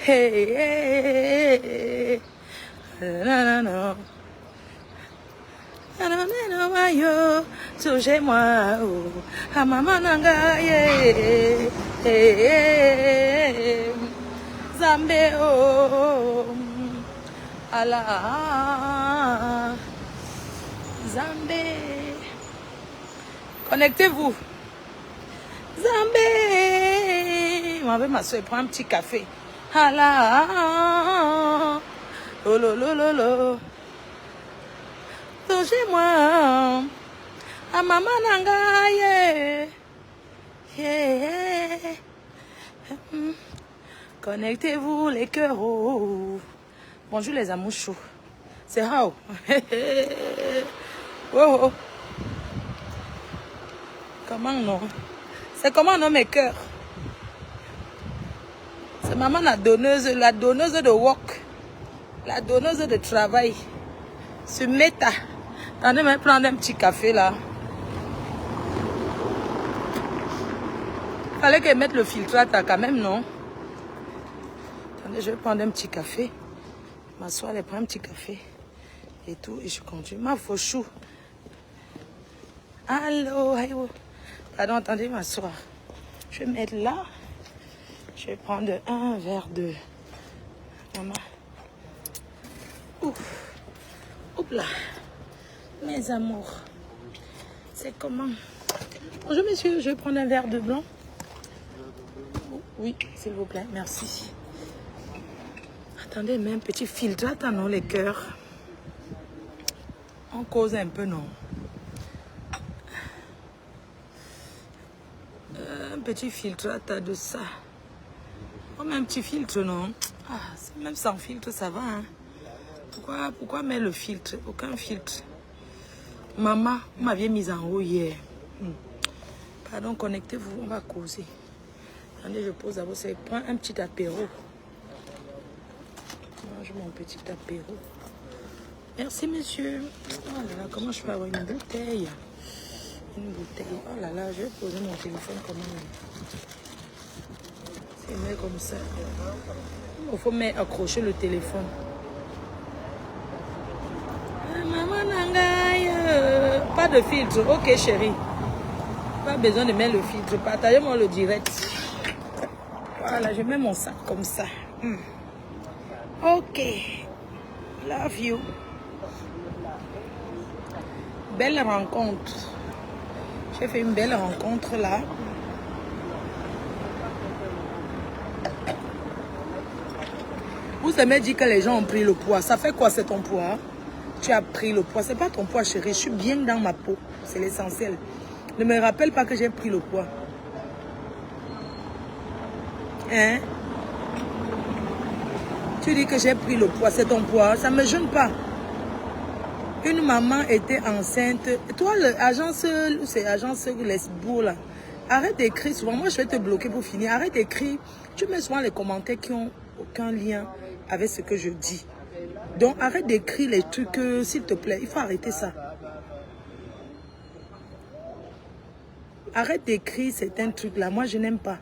Hey, hey, hey. Nanana. Nanana, mayo. Touchez-moi. Oh. Ah, maman, nanga, yeah. Hey, hey. Zambé, oh. Allah. Zambé. Connectez-vous. Zambé. On va m'asseoir et prendre un petit café. Allah. Oh, lo, lo, lo, lo. Touchez-moi. Ah, maman nanga, yeah. Yeah. Connectez-vous les cœurs. Oh. Bonjour les amours chauds. C'est how. Oh, oh. Comment non? C'est comment non mes cœurs? C'est maman la donneuse de work. La donneuse de travail. Se méta. Attendez, je vais prendre un petit café là. Fallait qu'elle mette le filtrate quand même, non? Attendez, je vais prendre un petit café. M'asseoir, elle prend un petit café. Et tout, et je continue. Ma fauchou. Allô, allô. Pardon, attendez, m'asseoir. Je vais mettre là. Je vais prendre un verre de... Maman. Ouf. Oups là. Mes amours. C'est comment? Bonjour monsieur, je vais prendre un verre de blanc. Oui, s'il vous plaît, merci. Attendez, mais un petit filtrate, non, les cœurs. On cause un peu, non? Un petit filtrate de ça. Comme un petit filtre, non? Ah, même sans filtre, ça va, hein? Pourquoi mettre le filtre? Aucun filtre. Maman, vous m'aviez mis en haut hier. Pardon, connectez-vous, on va causer. Attendez, je pose d'abord, c'est prendre un petit apéro. Mange mon petit apéro. Merci, monsieur. Oh là là, comment je peux avoir une bouteille? Une bouteille. Oh là là, je vais poser mon téléphone comment c'est mieux comme ça. Il faut accrocher le téléphone. Maman Nangaï. Pas de filtre. Ok, chérie. Pas besoin de mettre le filtre. Partagez-moi le direct. Voilà, je mets mon sac comme ça. Ok. Love you. Belle rencontre. J'ai fait une belle rencontre là. Vous aimez dire que les gens ont pris le poids. Ça fait quoi, c'est ton poids? Tu as pris le poids. C'est pas ton poids, chérie. Je suis bien dans ma peau. C'est l'essentiel. Ne me rappelle pas que j'ai pris le poids. Hein? Tu dis que j'ai pris le poids. C'est ton poids. Ça ne me gêne pas. Une maman était enceinte. Toi, l'agence, c'est l'agence Lesbourg là. Arrête d'écrire souvent. Moi, je vais te bloquer pour finir. Arrête d'écrire. Tu mets souvent les commentaires qui n'ont aucun lien avec ce que je dis. Donc, arrête d'écrire les trucs, s'il te plaît. Il faut arrêter ça. Arrête d'écrire certains trucs là. Moi, je n'aime pas.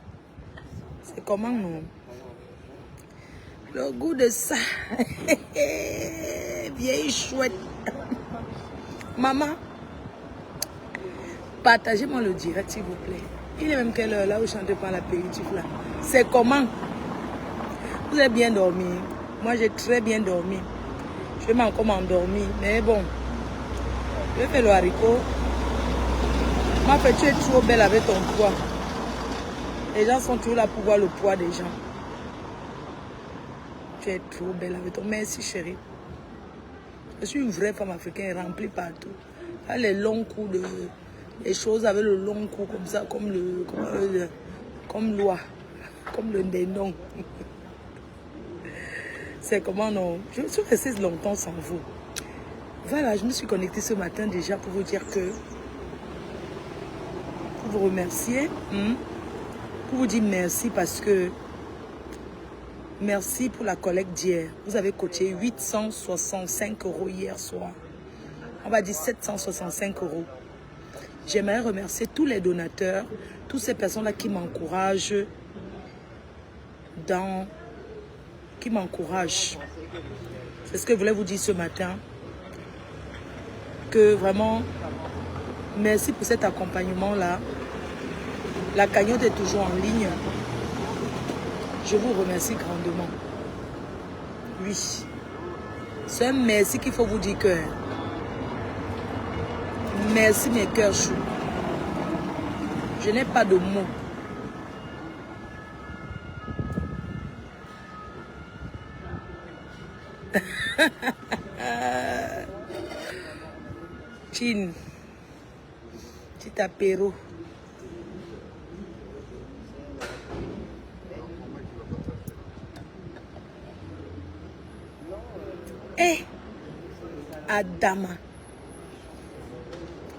C'est comment, non? Le goût de ça. Vieille chouette. Maman, partagez-moi le direct, s'il vous plaît. Il est même quelle heure là où je chante par l'apéritif là? C'est comment? Vous avez bien dormi? Moi, j'ai très bien dormi. Je vais encore m'endormir. Mais bon, je vais faire le haricot. Ma fille, tu es trop belle avec ton poids. Les gens sont toujours là pour voir le poids des gens. Tu es trop belle avec ton... Merci, chérie. Je suis une vraie femme africaine remplie partout. Les longs coups de... Les choses avec le long cou comme ça, comme loi. Comme le dénom. C'est comment non? Je suis restée longtemps sans vous. Voilà, je me suis connectée ce matin déjà pour vous dire que... Pour vous remercier. Pour vous dire merci parce que... Merci pour la collecte d'hier. Vous avez coté 865 € hier soir. On va dire 765 €. J'aimerais remercier tous les donateurs, toutes ces personnes-là qui m'encouragent dans qui m'encouragent. C'est ce que je voulais vous dire ce matin. Que vraiment, merci pour cet accompagnement-là. La cagnotte est toujours en ligne. Je vous remercie grandement. Oui. C'est un merci qu'il faut vous dire que... Merci mes cœurs chauds. Je n'ai pas de mots. Chin. Petit apéro. Eh, Adama.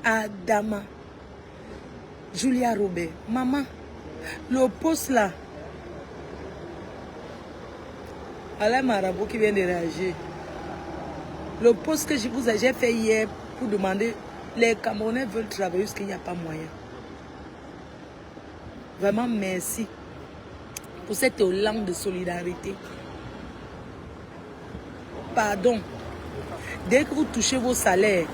Adama. Julia Robert. Maman, le poste là. Alain Marabout qui vient de réagir. Le poste que j'ai fait hier pour demander, les Camerounais veulent travailler parce qu'il n'y a pas moyen. Vraiment merci pour cette langue de solidarité. Pardon. Dès que vous touchez vos salaires,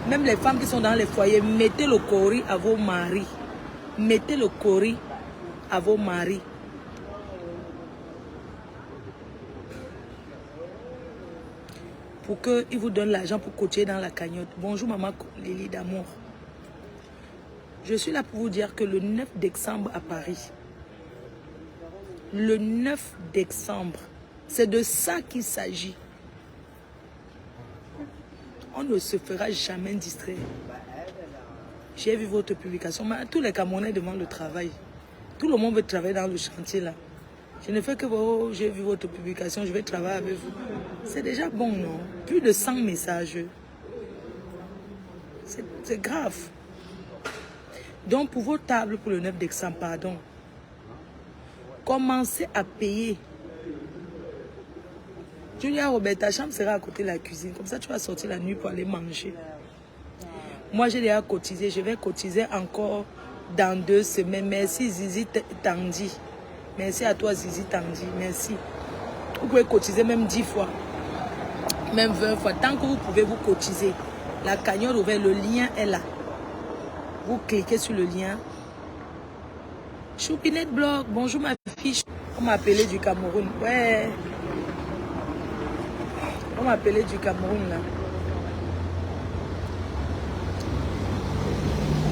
même les femmes qui sont dans les foyers, mettez le cori à vos maris. Mettez le cori à vos maris. Pour qu'ils vous donnent l'argent pour coacher dans la cagnotte. Bonjour maman Lily d'amour. Je suis là pour vous dire que le 9 décembre à Paris, le 9 décembre, c'est de ça qu'il s'agit. On ne se fera jamais distraire. J'ai vu votre publication. Mais tous les Camerounais demandent le travail. Tout le monde veut travailler dans le chantier là. Je ne fais que oh, j'ai vu votre publication, je vais travailler avec vous. C'est déjà bon, non? Plus de 100 messages. C'est grave. Donc, pour vos tables pour le 9 décembre, pardon, commencez à payer. Julia Robert, ta chambre sera à côté de la cuisine. Comme ça, tu vas sortir la nuit pour aller manger. Moi, j'ai déjà cotisé. Je vais cotiser encore dans 2 semaines. Merci Zizi Tandy. Merci à toi Zizi Tandy. Merci. Vous pouvez cotiser même 10 fois. Même 20 fois. Tant que vous pouvez vous cotiser. La cagnotte ouverte, le lien est là. Vous cliquez sur le lien. Choupinette Blog. Bonjour ma fille. On m'a appelé du Cameroun. Ouais. On m'a appelé du Cameroun là.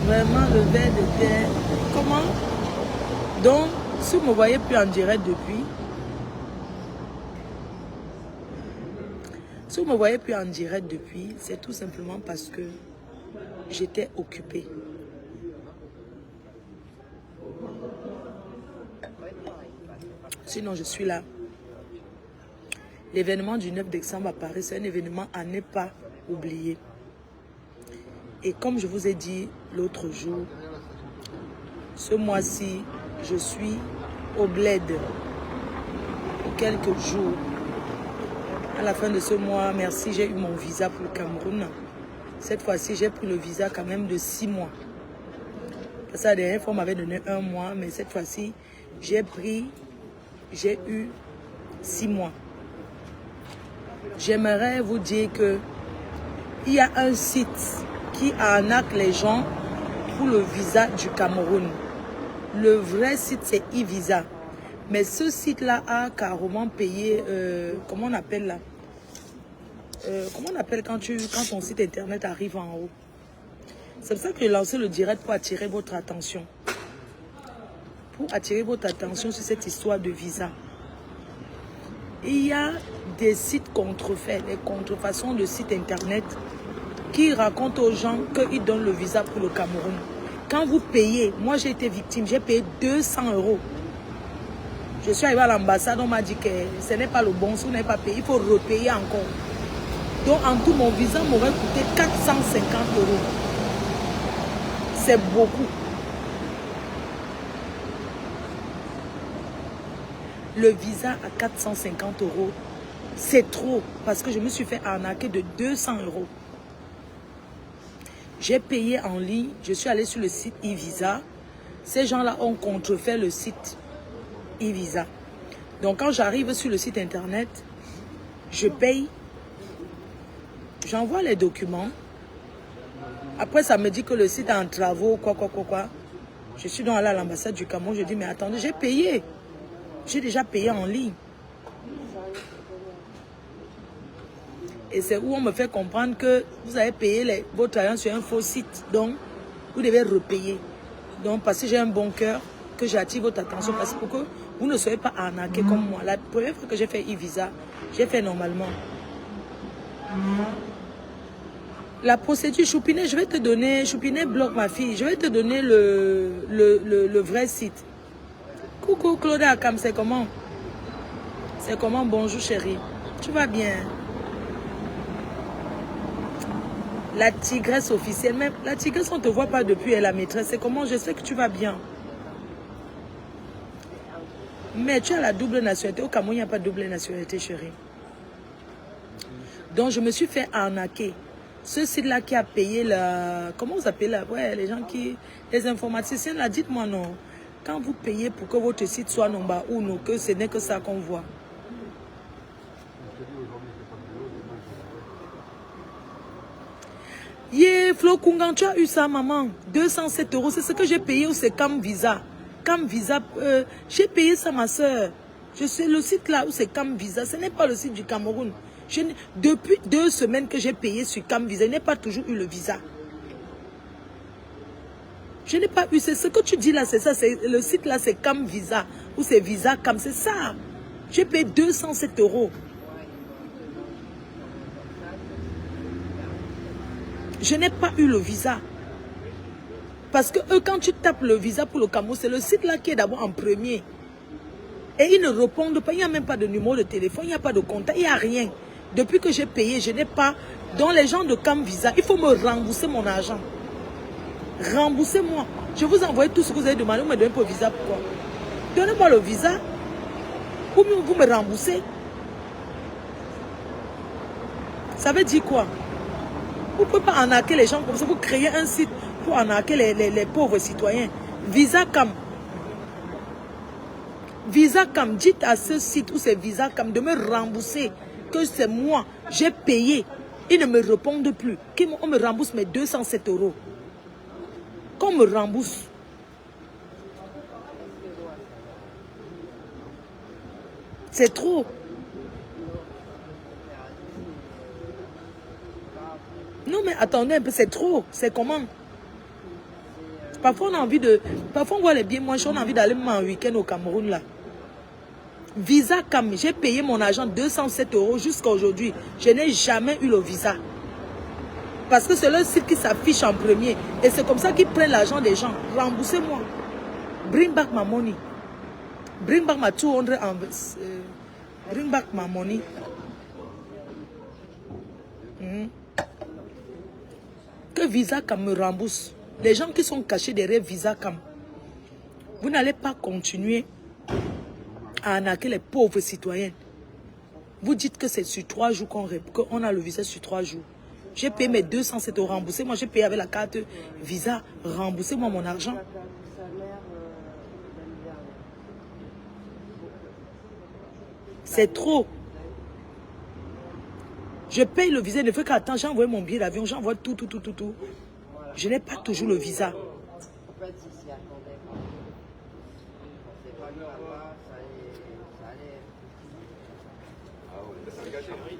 Vraiment le verre de terre. Comment? Donc, si vous ne me voyez plus en direct depuis, c'est tout simplement parce que j'étais occupée. Sinon, je suis là. L'événement du 9 décembre à Paris, c'est un événement à ne pas oublier. Et comme je vous ai dit l'autre jour, ce mois-ci, je suis au bled pour quelques jours. À la fin de ce mois, merci, j'ai eu mon visa pour le Cameroun. Cette fois-ci, j'ai pris le visa quand même de 6 mois. Parce que la dernière fois, on m'avait donné 1 mois, mais cette fois-ci, j'ai eu 6 mois. J'aimerais vous dire que il y a un site qui arnaque les gens pour le visa du Cameroun. Le vrai site, c'est e-visa. Mais ce site-là a carrément payé, comment on appelle là? Comment on appelle quand ton site internet arrive en haut? C'est pour ça que j'ai lancé le direct pour attirer votre attention. Pour attirer votre attention sur cette histoire de visa. Il y a des sites contrefaits, des contrefaçons de sites internet qui racontent aux gens qu'ils donnent le visa pour le Cameroun. Quand vous payez, moi j'ai été victime, j'ai payé 200 €. Je suis arrivé à l'ambassade, on m'a dit que ce n'est pas le bon, si vous n'avez pas payé, il faut repayer encore. Donc en tout, mon visa m'aurait coûté 450 €. C'est beaucoup. Le visa à 450 €, c'est trop parce que je me suis fait arnaquer de 200 €. J'ai payé en ligne, je suis allé sur le site e-visa. Ces gens-là ont contrefait le site e-visa. Donc quand j'arrive sur le site internet, je paye, j'envoie les documents. Après, ça me dit que le site est en travaux, quoi. Je suis donc allée à l'ambassade du Cameroun, je dis, mais attendez, j'ai payé. J'ai déjà payé en ligne. Et c'est où on me fait comprendre que vous avez payé votre agent sur un faux site. Donc, vous devez repayer. Donc, parce que j'ai un bon cœur, que j'attire votre attention, parce que pour que vous ne soyez pas arnaqués comme moi. La première fois que j'ai fait e-visa, j'ai fait normalement. La procédure, Choupinet, je vais te donner, Choupinet bloque ma fille, je vais te donner le vrai site. Coucou Claudia Akam, c'est comment? C'est comment? Bonjour chérie. Tu vas bien? La tigresse officielle, même la tigresse, on ne te voit pas depuis, elle est la maîtresse. C'est comment? Je sais que tu vas bien. Mais tu as la double nationalité. Au Cameroun, il n'y a pas de double nationalité, chérie. Donc, je me suis fait arnaquer. Ce site-là qui a payé la... Comment vous appelez là? Ouais, les gens qui... Les informaticiens, là, dites-moi non. Quand vous payez pour que votre site soit nomba ou non, que ce n'est que ça qu'on voit. Yeah, Flo Kungan, tu as eu ça, maman. 207 €, c'est ce que j'ai payé ou c'est Cam Visa? Cam Visa, j'ai payé ça, ma soeur. Je sais, le site là où c'est Cam Visa, ce n'est pas le site du Cameroun. Depuis 2 semaines que j'ai payé sur Cam Visa, je n'ai pas toujours eu le visa. Je n'ai pas eu, c'est ce que tu dis là, c'est ça, le site là c'est Cam Visa, ou c'est Visa Cam, c'est ça. J'ai payé 207 €. Je n'ai pas eu le visa. Parce que eux, quand tu tapes le visa pour le Cameroun, c'est le site là qui est d'abord en premier. Et ils ne répondent pas, il n'y a même pas de numéro de téléphone, il n'y a pas de contact, il n'y a rien. Depuis que j'ai payé, je n'ai pas... Donc les gens de Cam Visa, il faut me rembourser mon argent. Remboursez-moi. Je vous envoie tout ce que vous avez demandé, vous me donnez pas le visa, pourquoi? Donnez-moi le visa, ou vous me remboursez. Ça veut dire quoi? Vous ne pouvez pas arnaquer les gens comme ça, vous créez un site pour arnaquer les pauvres citoyens. Visa Cam. Visa Cam, dites à ce site où c'est Visa Cam de me rembourser, que c'est moi, j'ai payé. Ils ne me répondent plus. On me rembourse mes 207 €. Qu'on me rembourse. C'est trop. Non mais attendez un peu, c'est trop. C'est comment? Parfois on a envie de... Parfois on voit les biens moins chers, on a envie d'aller en week-end au Cameroun là. Visa Cam, j'ai payé mon argent 207 € jusqu'à aujourd'hui. Je n'ai jamais eu le visa. Parce que c'est le site qui s'affiche en premier. Et c'est comme ça qu'ils prennent l'argent des gens. Remboursez-moi. Bring back my money. Bring back my 200 bring back my money. Que Visa Cam me rembourse. Les gens qui sont cachés derrière Visa Cam. Vous n'allez pas continuer à arnaquer les pauvres citoyens. Vous dites que c'est sur 3 jours qu'on a le visa sur 3 jours. J'ai payé mes 207 € remboursés. Moi, j'ai payé avec la carte Visa. Remboursez-moi mon argent. C'est trop. Je paye le visa. Il ne fait qu'attendre. J'ai envoyé mon billet d'avion. J'envoie tout. Je n'ai pas toujours le visa.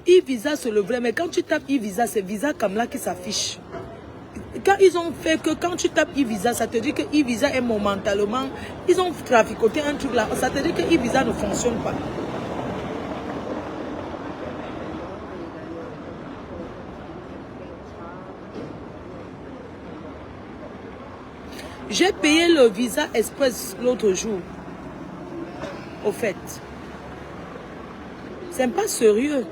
E-Visa, c'est le vrai, mais quand tu tapes E-Visa, c'est Visa comme là qui s'affiche. Quand ils ont fait que quand tu tapes E-Visa, ça te dit que E-Visa est momentanément, ils ont traficoté un truc là, ça te dit que E-Visa ne fonctionne pas. J'ai payé le Visa Express l'autre jour. Au fait. C'est pas sérieux.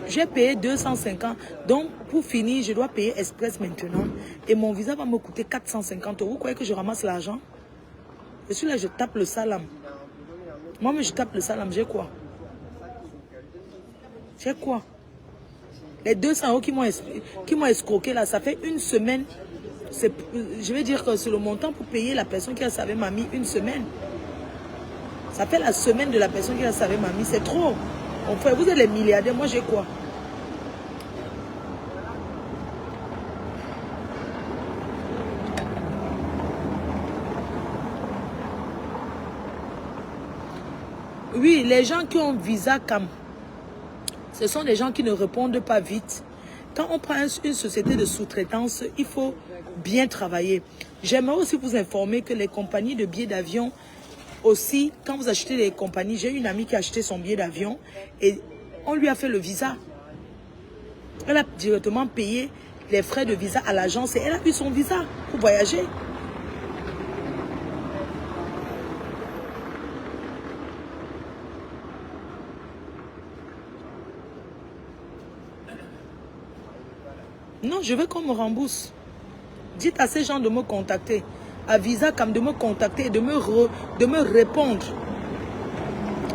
J'ai payé 250. Donc, pour finir, je dois payer Express maintenant. Et mon visa va me coûter 450 €. Vous croyez que je ramasse l'argent? Je suis là, je tape le salam. Moi, mais je tape le salam, j'ai quoi? J'ai quoi? Les 200 € qui m'ont escroqué là, ça fait une semaine. Je vais dire que c'est le montant pour payer la personne qui a servi mamie une semaine. Ça fait la semaine de la personne qui a servi mamie. C'est trop. Enfin, vous êtes les milliardaires, moi j'ai quoi? Oui, les gens qui ont visa CAM, ce sont des gens qui ne répondent pas vite. Quand on prend une société de sous-traitance, il faut bien travailler. J'aimerais aussi vous informer que les compagnies de billets d'avion aussi, quand vous achetez les compagnies, j'ai une amie qui a acheté son billet d'avion et on lui a fait le visa. Elle a directement payé les frais de visa à l'agence et elle a eu son visa pour voyager. Non, je veux qu'on me rembourse. Dites à ces gens de me contacter. À Visa comme de me contacter et de me répondre.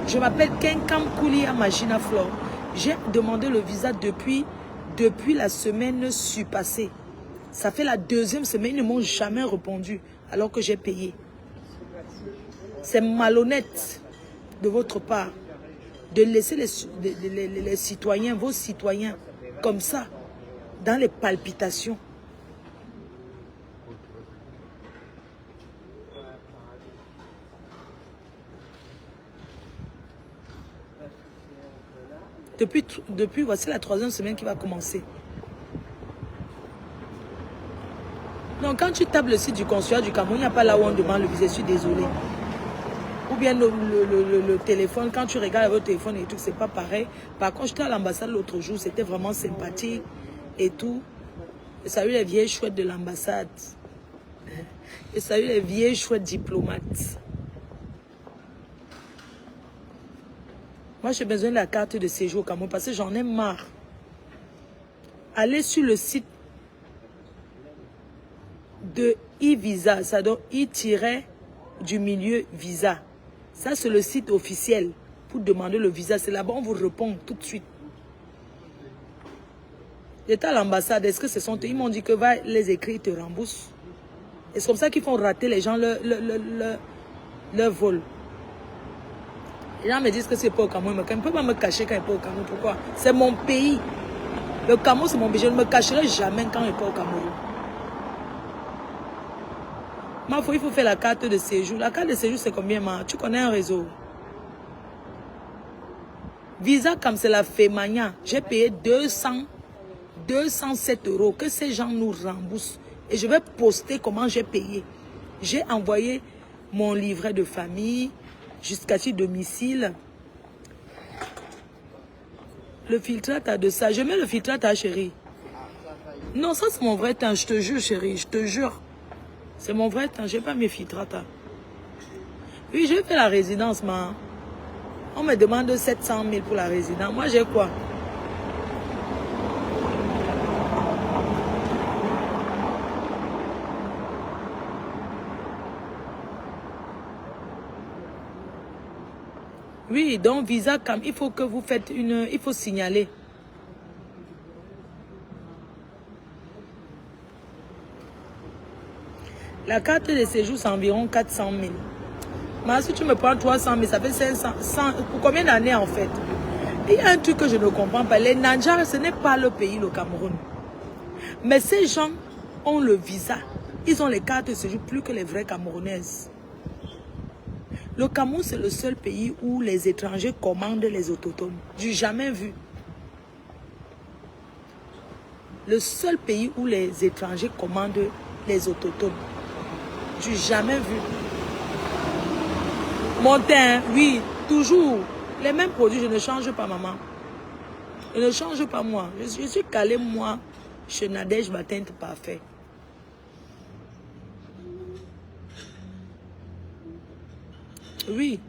Je m'appelle Kenkam Koulia Magina Flor. J'ai demandé le visa depuis la semaine surpassée. Ça fait la deuxième semaine, ils ne m'ont jamais répondu alors que j'ai payé. C'est malhonnête de votre part de laisser les citoyens, vos citoyens, comme ça, dans les palpitations. Depuis, voici la 3e semaine qui va commencer. Donc, quand tu tapes le site du consulat du Cameroun, il n'y a pas là où on demande le visa, je suis désolé. Ou bien le téléphone, quand tu regardes votre téléphone et tout, c'est pas pareil. Par contre, j'étais à l'ambassade l'autre jour, c'était vraiment sympathique et tout. Et salut les vieilles chouettes de l'ambassade. Et salut les vieilles chouettes diplomates. Moi, j'ai besoin de la carte de séjour au Cameroun parce que j'en ai marre. Allez sur le site de e-visa, ça donne i-visa. Ça, c'est le site officiel pour demander le visa. C'est là-bas, on vous répond tout de suite. J'étais à l'ambassade, est-ce que ce sont eux? Ils m'ont dit que va les écrire, ils te remboursent. Et c'est comme ça qu'ils font rater les gens leur vol. Les gens me disent que c'est pas au Cameroun, mais ils ne peuvent pas me cacher quand ils ne sont pas au Cameroun. Pourquoi? C'est mon pays. Le Cameroun, c'est mon pays. Je ne me cacherai jamais quand il n'est pas au Cameroun. Il faut faire la carte de séjour. La carte de séjour, c'est combien, ma? Tu connais un réseau? Visa, comme c'est la Femania, j'ai payé 207 € que ces gens nous remboursent. Et je vais poster comment j'ai payé. J'ai envoyé mon livret de famille jusqu'à chez domicile. Le filtrate de ça. Je mets le filtrate à chérie. Non, ça c'est mon vrai temps. Je te jure, chérie. Je te jure. C'est mon vrai temps. Je n'ai pas mes filtrates. Oui, j'ai fait la résidence, ma. On me demande 700 000 pour la résidence. Moi, j'ai quoi? Oui, donc visa, comme il faut que vous faites une... Il faut signaler. La carte de séjour, c'est environ 400 000. Mais si tu me prends 300 000, ça fait 500. Pour combien d'années en fait? Il y a un truc que je ne comprends pas. Les Nadjas, ce n'est pas le pays, le Cameroun. Mais ces gens ont le visa. Ils ont les cartes de séjour plus que les vraies Camerounaises. Le Cameroun, c'est le seul pays où les étrangers commandent les autochtones. Je n'ai jamais vu. Le seul pays où les étrangers commandent les autochtones. Je n'ai jamais vu. Mon teint, oui, toujours. Les mêmes produits, je ne change pas, maman. Je ne change pas, moi. Je suis calée, moi, chez Nadège, ma teinte parfait. Oui.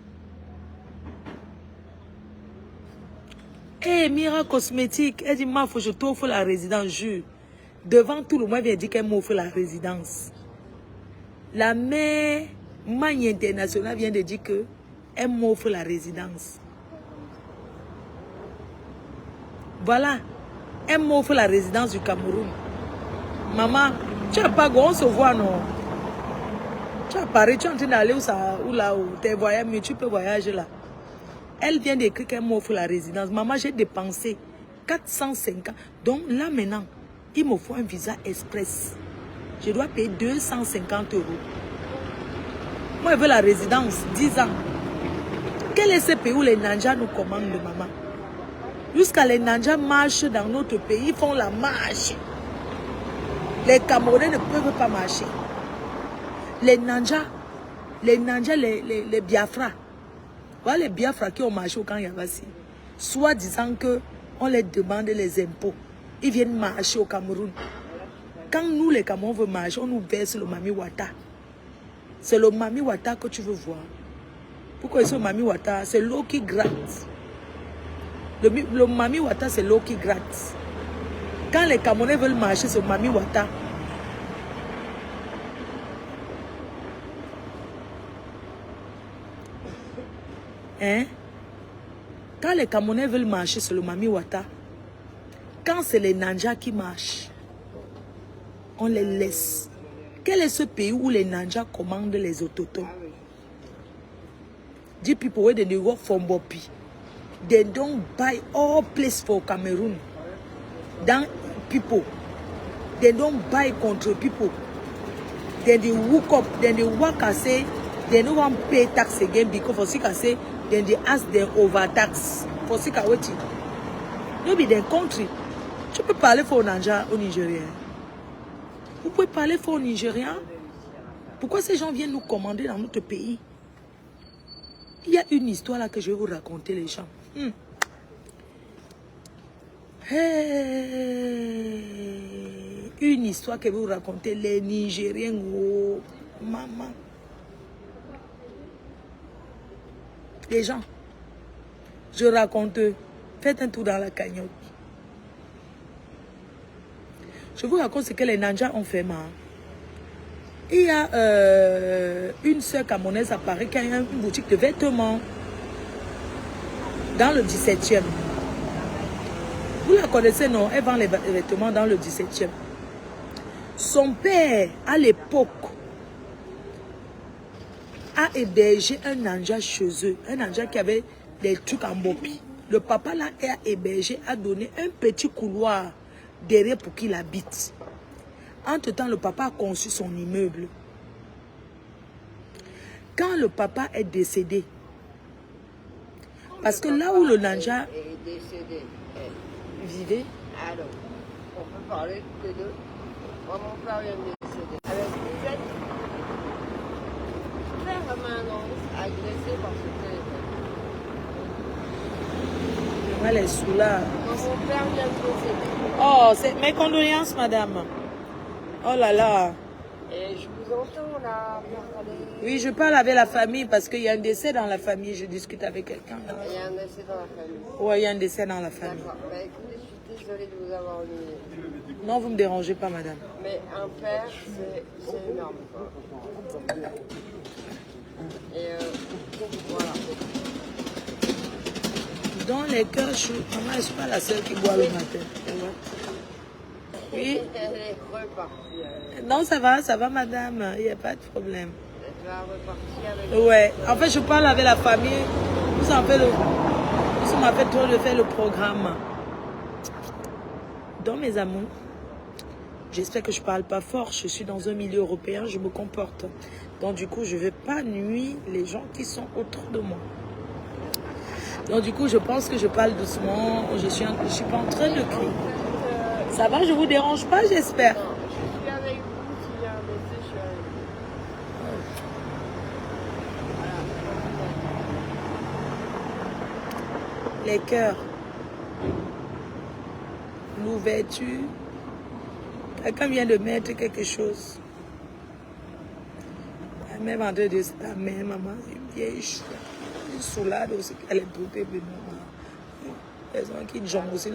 Eh, Mira Cosmétique, elle dit, ma, faut que je t'offre la résidence, jure. Devant tout le monde, elle vient dire qu'elle m'offre la résidence. La mère Magne Internationale vient de dire qu'elle m'offre la résidence. Voilà. Elle m'offre la résidence du Cameroun. Maman, tu n'as pas on se voit, non? Tu as Paris, tu es en train d'aller où là où tu es voyagé, mais tu peux voyager là. Elle vient d'écrire qu'elle m'offre la résidence. Maman, j'ai dépensé 450. Donc là maintenant, il me faut un visa express. Je dois payer 250 €. Moi, je veux la résidence, 10 ans. Quel est ce pays où les Nanjas nous commandent, maman? Jusqu'à les Nanjas marchent dans notre pays, ils font la marche. Les Camerounais ne peuvent pas marcher. Les Nanjas, les Biafra. Voilà les Biafra qui ont marché au camp Yavassi. Soit disant qu'on les demande les impôts. Ils viennent marcher au Cameroun. Quand nous, les Camerounais, veulent marcher, on nous verse le Mami Wata. C'est le Mami Wata que tu veux voir. Pourquoi c'est le Mami Wata? C'est l'eau qui gratte. Le Mami Wata, c'est l'eau qui gratte. Quand les Camerounais veulent marcher, c'est le Mami Wata. Hein? Quand les Camerounais veulent marcher, c'est le Mami Wata. Quand c'est les Nanjas qui marchent, on les laisse. Quel est ce pays où les Nanjas commandent les autotones? The people where they work from Bopi, they don't buy all place for Cameroon. Then people, they don't buy control people. Then they woke up, then they work and say they don't want to pay tax again because for sick I say then they ask them overtax for sick I waiting. No be their country. Tu peux parler fort au Nanja, au Nigérien. Vous pouvez parler fort au Nigérien. Pourquoi ces gens viennent nous commander dans notre pays? Il y a une histoire là que je vais vous raconter, les gens. Hey, une histoire que je vais vous raconter, les Nigériens. Oh, maman. Les gens, je raconte, faites un tour dans la cagnotte. Je vous raconte ce que les Nanjas ont fait, ma. Il y a une soeur camerounaise à Paris qui a une boutique de vêtements dans le 17e. Vous la connaissez, non? Elle vend les vêtements dans le 17e. Son père, à l'époque, a hébergé un Nanja chez eux. Un Nanja qui avait des trucs en bopi. Le papa l'a hébergé, a donné un petit couloir derrière pour qu'il habite. Entre-temps, le papa a conçu son immeuble. Quand le papa est décédé, parce que là où le Nanja est décédé, vivait, alors, on peut parler que de deux. Moi, mon père vient de décéder. Avec Lisette, faire comme un annonce, agressé par ce téléphone. elle est sous là. Quand mon père vient de décéder. Oh, c'est mes condoléances, madame. Oh là là. Et je vous entends là, parler. Oui, je parle avec la famille parce qu'il y a un décès dans la famille. Je discute avec quelqu'un. Il y a un décès dans la famille. Oui, il y a un décès dans la famille. D'accord. Bah écoutez, je suis désolée de vous avoir ennuyé. Non, vous ne me dérangez pas, madame. Mais un père, c'est énorme. Et voilà. Dans les cœurs, maman, je ne suis pas la seule qui boit le matin. Oui. Elle est repartie. Non, ça va, madame. Il n'y a pas de problème. Elle va repartir avec. Ouais. En fait, je parle avec la famille. Nous sommes fait trop de faire le programme. Dans mes amours, j'espère que je ne parle pas fort. Je suis dans un milieu européen, je me comporte. Donc, du coup, je ne vais pas nuire les gens qui sont autour de moi. Donc, du coup, je pense que je parle doucement. Je suis pas en train de crier. Ça va, je vous dérange pas, j'espère. Non, je suis avec vous. S'il y a un décès, je suis avec vous. Les cœurs. L'ouverture. Quelqu'un vient de mettre quelque chose. Même en train de sa mère, maman, c'est une vieille chouette. Une soulade aussi, elle est brûlée de nous. Une personne qui jongle aussi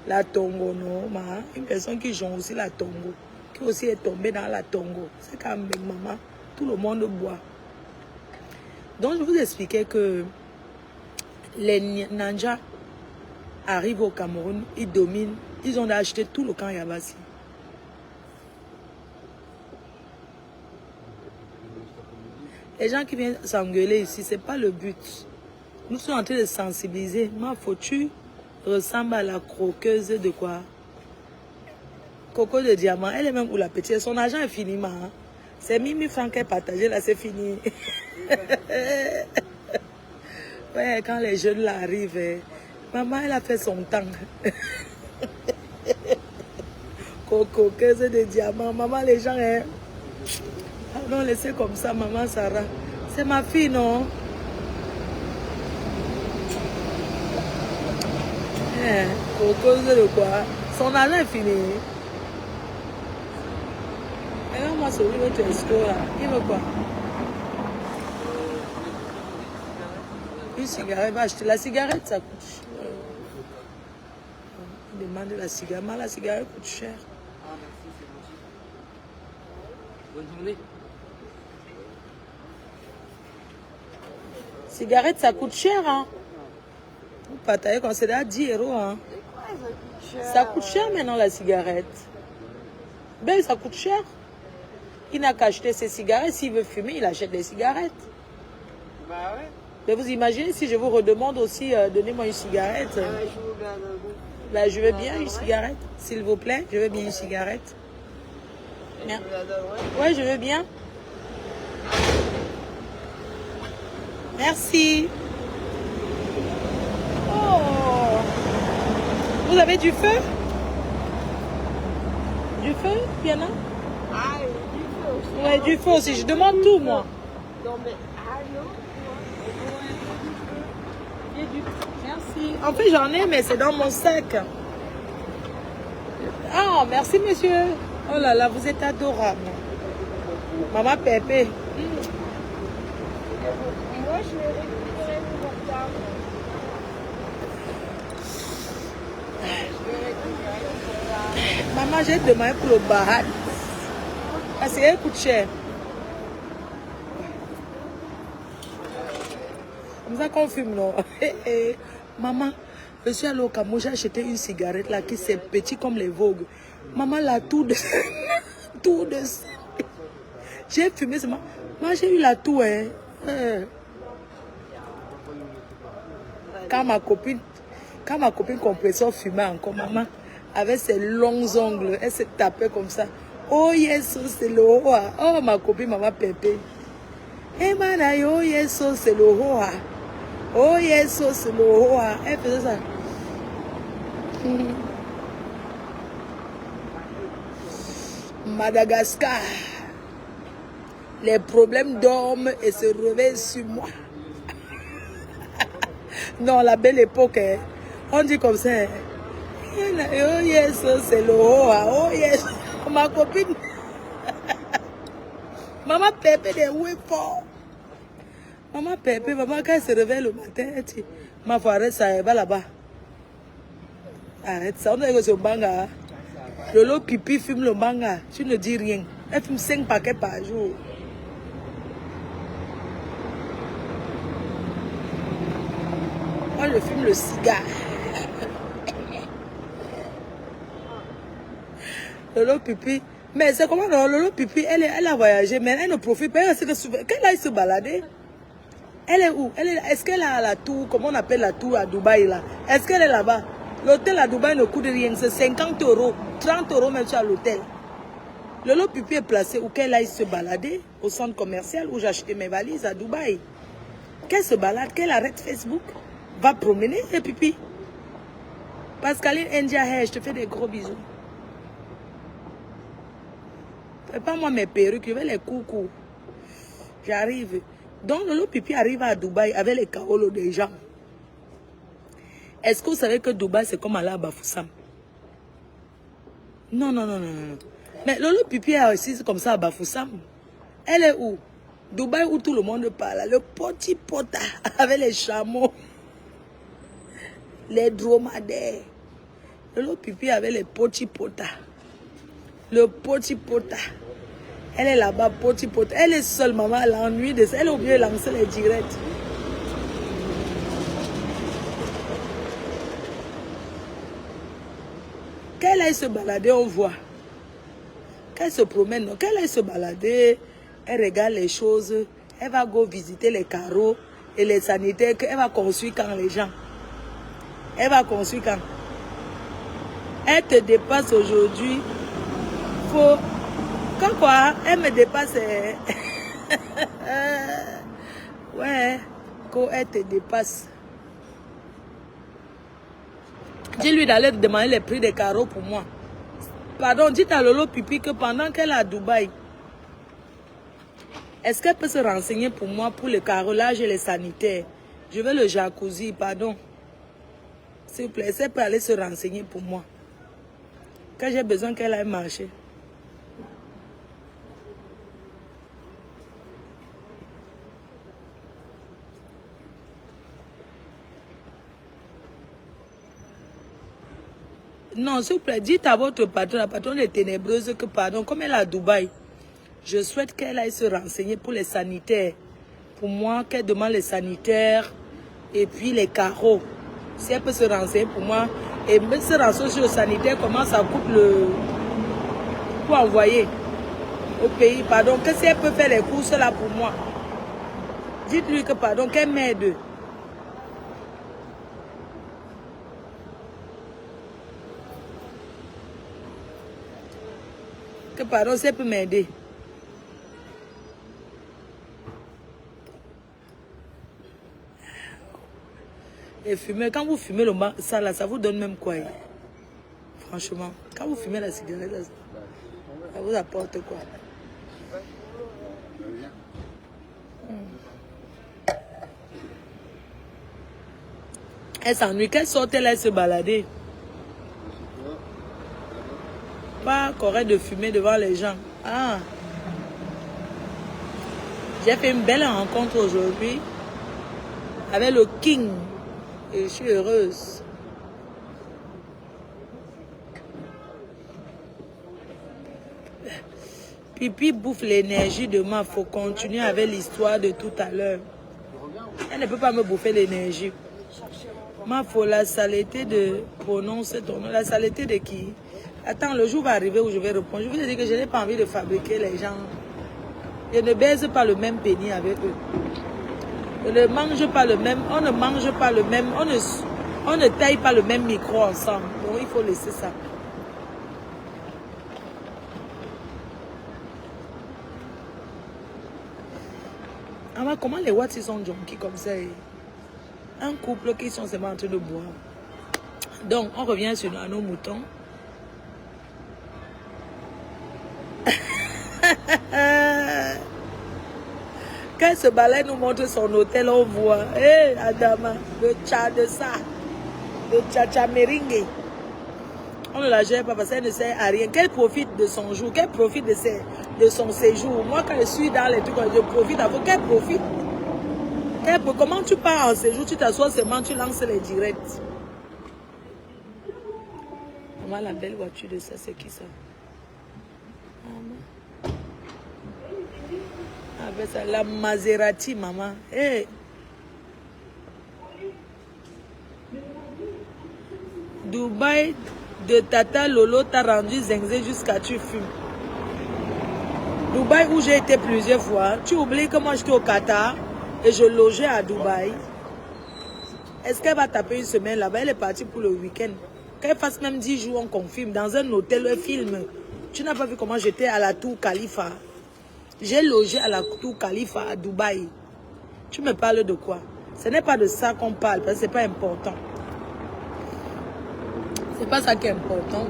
la tongo, non, ma. Une personne qui jongle aussi la tongo. Qui aussi est tombée dans la tongo. C'est quand même, maman, tout le monde boit. Donc, je vous expliquais que les Nanjas arrivent au Cameroun, ils dominent Ils ont acheté tout le camp Yabassi. Les gens qui viennent s'engueuler ici, ce n'est pas le but. Nous sommes en train de sensibiliser. Ma Fotu ressemble à la croqueuse de quoi? Coco de diamant. Elle est même où la petite. Son argent est fini, ma. C'est 1000 francs qu'elle partageait, là, c'est fini. Ouais, quand les jeunes là arrivent, maman, elle a fait son temps. Cocoqueuse de diamant. Maman, les gens, hein. Non, laissez comme ça, maman Sarah. C'est ma fille, non? Cocoqueuse de quoi? Son argent est fini. Regarde-moi celui de ton escroc là. Il veut quoi? Une cigarette, va acheter. La cigarette, ça coûte cher. On demande la cigarette. Mais la cigarette coûte cher. Ah, merci, c'est gentil. Bonne journée. Cigarette, ça coûte cher, hein? Vous partagez quand c'est à 10 €, hein? Ça coûte cher maintenant, la cigarette. Ben, ça coûte cher. Il n'a qu'à acheter ses cigarettes. S'il veut fumer, il achète des cigarettes. Bah ouais. Mais vous imaginez si je vous redemande aussi, donnez-moi une cigarette. Je vous donne un goût. Ben, je veux bien une cigarette, s'il vous plaît. Je veux bien une cigarette. Bien. Je vous la donnerai. Ouais, je veux bien. Merci. Oh. Vous avez du feu? Du feu, Piana? Ah, et du feu aussi. Ouais, du feu aussi. Je demande tout, moi. Non, mais, ah non. Merci. En fait, j'en ai, mais c'est dans mon sac. Ah, merci, monsieur. Oh là là, vous êtes adorable. Maman Pépé. Moi, je vais récupérer mon portable. Maman, j'ai demandé pour le bahat. Parce qu'elle coûte cher. Comme ça qu'on fume, non? Maman, je suis allée au Cameroun, j'ai acheté une cigarette là qui c'est petit comme les Vogue. Maman l'a tout de... tout de... J'ai fumé seulement. Moi, j'ai eu la toux, hein. Quand ma copine compresseur fumait encore, maman, avec ses longs ongles, elle se tapait comme ça. Oh yes, c'est le hoa. Oh ma copine, maman Pépé. Eh manaï, oh yes, c'est le hoa. Oh yes, c'est le hoa. Elle faisait ça. Madagascar. Les problèmes dorment et se réveillent sur moi. Non, la belle époque, hein. On dit comme ça. Hein. Oh yes, c'est le hoa. Oh yes. Ma copine. Maman Pépé de où est fort. Maman Pépé, maman, quand elle se réveille le matin, elle dit, ma foi, arrête ça, elle va là-bas. Arrête ça, on dirait que c'est au banga. Le lot pipi fume le banga. Tu ne dis rien. Elle fume 5 paquets par jour. Moi, je fume le cigare. Lolo Pipi. Mais c'est comment Lolo Pipi, elle a voyagé, mais elle ne profite pas. Qu'elle aille se balader. Elle est où? Est-ce qu'elle a la tour, comment on appelle la tour à Dubaï là? Est-ce qu'elle est là-bas? L'hôtel à Dubaï ne coûte rien, c'est 50 €, 30 € même sur l'hôtel. Lolo Pipi est placé où qu'elle aille se balader au centre commercial où j'ai acheté mes valises à Dubaï. Qu'elle se balade, qu'elle arrête Facebook, va promener et Pipi. Pascaline India Hair, je te fais des gros bisous. Fais pas moi mes perruques, je vais les coucou. J'arrive. Donc Lolo Pipi arrive à Dubaï avec les caolos des gens. Est-ce que vous savez que Dubaï c'est comme aller à Bafoussam? Non, non, non, non, non. Mais Lolo Pipi est aussi comme ça à Bafoussam. Elle est où? Dubaï où tout le monde parle. Le petit pota avec les chameaux. Les dromadaires. Lolo Pipi avec les petits potas. Le petit pota. Elle est là-bas, petit pota. Elle est seule, maman. Elle a ennuyé de ça. Elle a oublié de lancer les directs. Qu'elle aille se balader, on voit. Qu'elle se promène, non? Qu'elle aille se balader, elle regarde les choses, elle va go visiter les carreaux et les sanitaires qu'elle va construire quand les gens. Elle va construire quand. Elle te dépasse aujourd'hui. Faut... Quand quoi, elle me dépasse. Ouais, quand elle te dépasse. Dis-lui d'aller demander les prix des carreaux pour moi. Pardon, dites à Lolo Pipi que pendant qu'elle est à Dubaï, est-ce qu'elle peut se renseigner pour moi pour le carrelage et les sanitaires? Je veux le jacuzzi, pardon. S'il vous plaît, est-ce qu'elle peut aller se renseigner pour moi? Quand j'ai besoin qu'elle aille marcher. Non, s'il vous plaît, dites à votre patron, la patronne est ténébreuse, que pardon, comme elle est à Dubaï, je souhaite qu'elle aille se renseigner pour les sanitaires. Pour moi, qu'elle demande les sanitaires et puis les carreaux. Si elle peut se renseigner pour moi, et même se renseigner sur le sanitaire, comment ça coûte le... pour envoyer au pays, pardon, que si elle peut faire les courses là pour moi. Dites-lui que pardon, qu'elle m'aide. Que pardon, si elle peut m'aider. Et fumer, quand vous fumez ça là, ça vous donne même quoi? Franchement, quand vous fumez la cigarette, là, ça vous apporte quoi? Elle s'ennuie, qu'elle sorte, elle se balader. Pas correct de fumer devant les gens. Ah. J'ai fait une belle rencontre aujourd'hui avec le King. Et je suis heureuse. Pipi bouffe l'énergie demain. Il faut continuer avec l'histoire de tout à l'heure. Elle ne peut pas me bouffer l'énergie. Ma faut la saleté de prononcer ton nom. La saleté de qui? Attends, le jour va arriver où je vais répondre. Je vous ai dit que je n'ai pas envie de fabriquer les gens. Je ne baise pas le même pénis avec eux. On ne mange pas le même, on ne mange pas le même, on ne taille pas le même micro ensemble. Donc il faut laisser ça. Ah, comment les Watts ils sont junkies comme ça? Un couple qui sont seulement en train de boire. Donc on revient sur nos moutons. Quand ce balai nous montre son hôtel, on voit, hé, Adama, le tcha de ça, le tcha meringue. On ne la gère pas parce qu'elle ne sert à rien. Qu'elle profite de son jour, qu'elle profite de son séjour. Moi, quand je suis dans les trucs, je profite avant qu'elle profite. Comment tu pars en séjour, tu t'assois seulement, tu lances les directs. Maman, la belle voiture de ça, c'est qui ça? Avec ça, la Maserati, maman. Hey. Dubaï de Tata Lolo t'a rendu zingzé jusqu'à tu fumes. Dubaï où j'ai été plusieurs fois. Tu oublies que moi j'étais au Qatar et je logeais à Dubaï. Est-ce qu'elle va taper une semaine là-bas? Elle est partie pour le week-end. Qu'elle fasse même 10 jours, on confirme. Dans un hôtel, un film. Tu n'as pas vu comment j'étais à la Tour Khalifa? J'ai logé à la Tour Khalifa à Dubaï. Tu me parles de quoi? Ce n'est pas de ça qu'on parle, parce que ce n'est pas important. Ce n'est pas ça qui est important.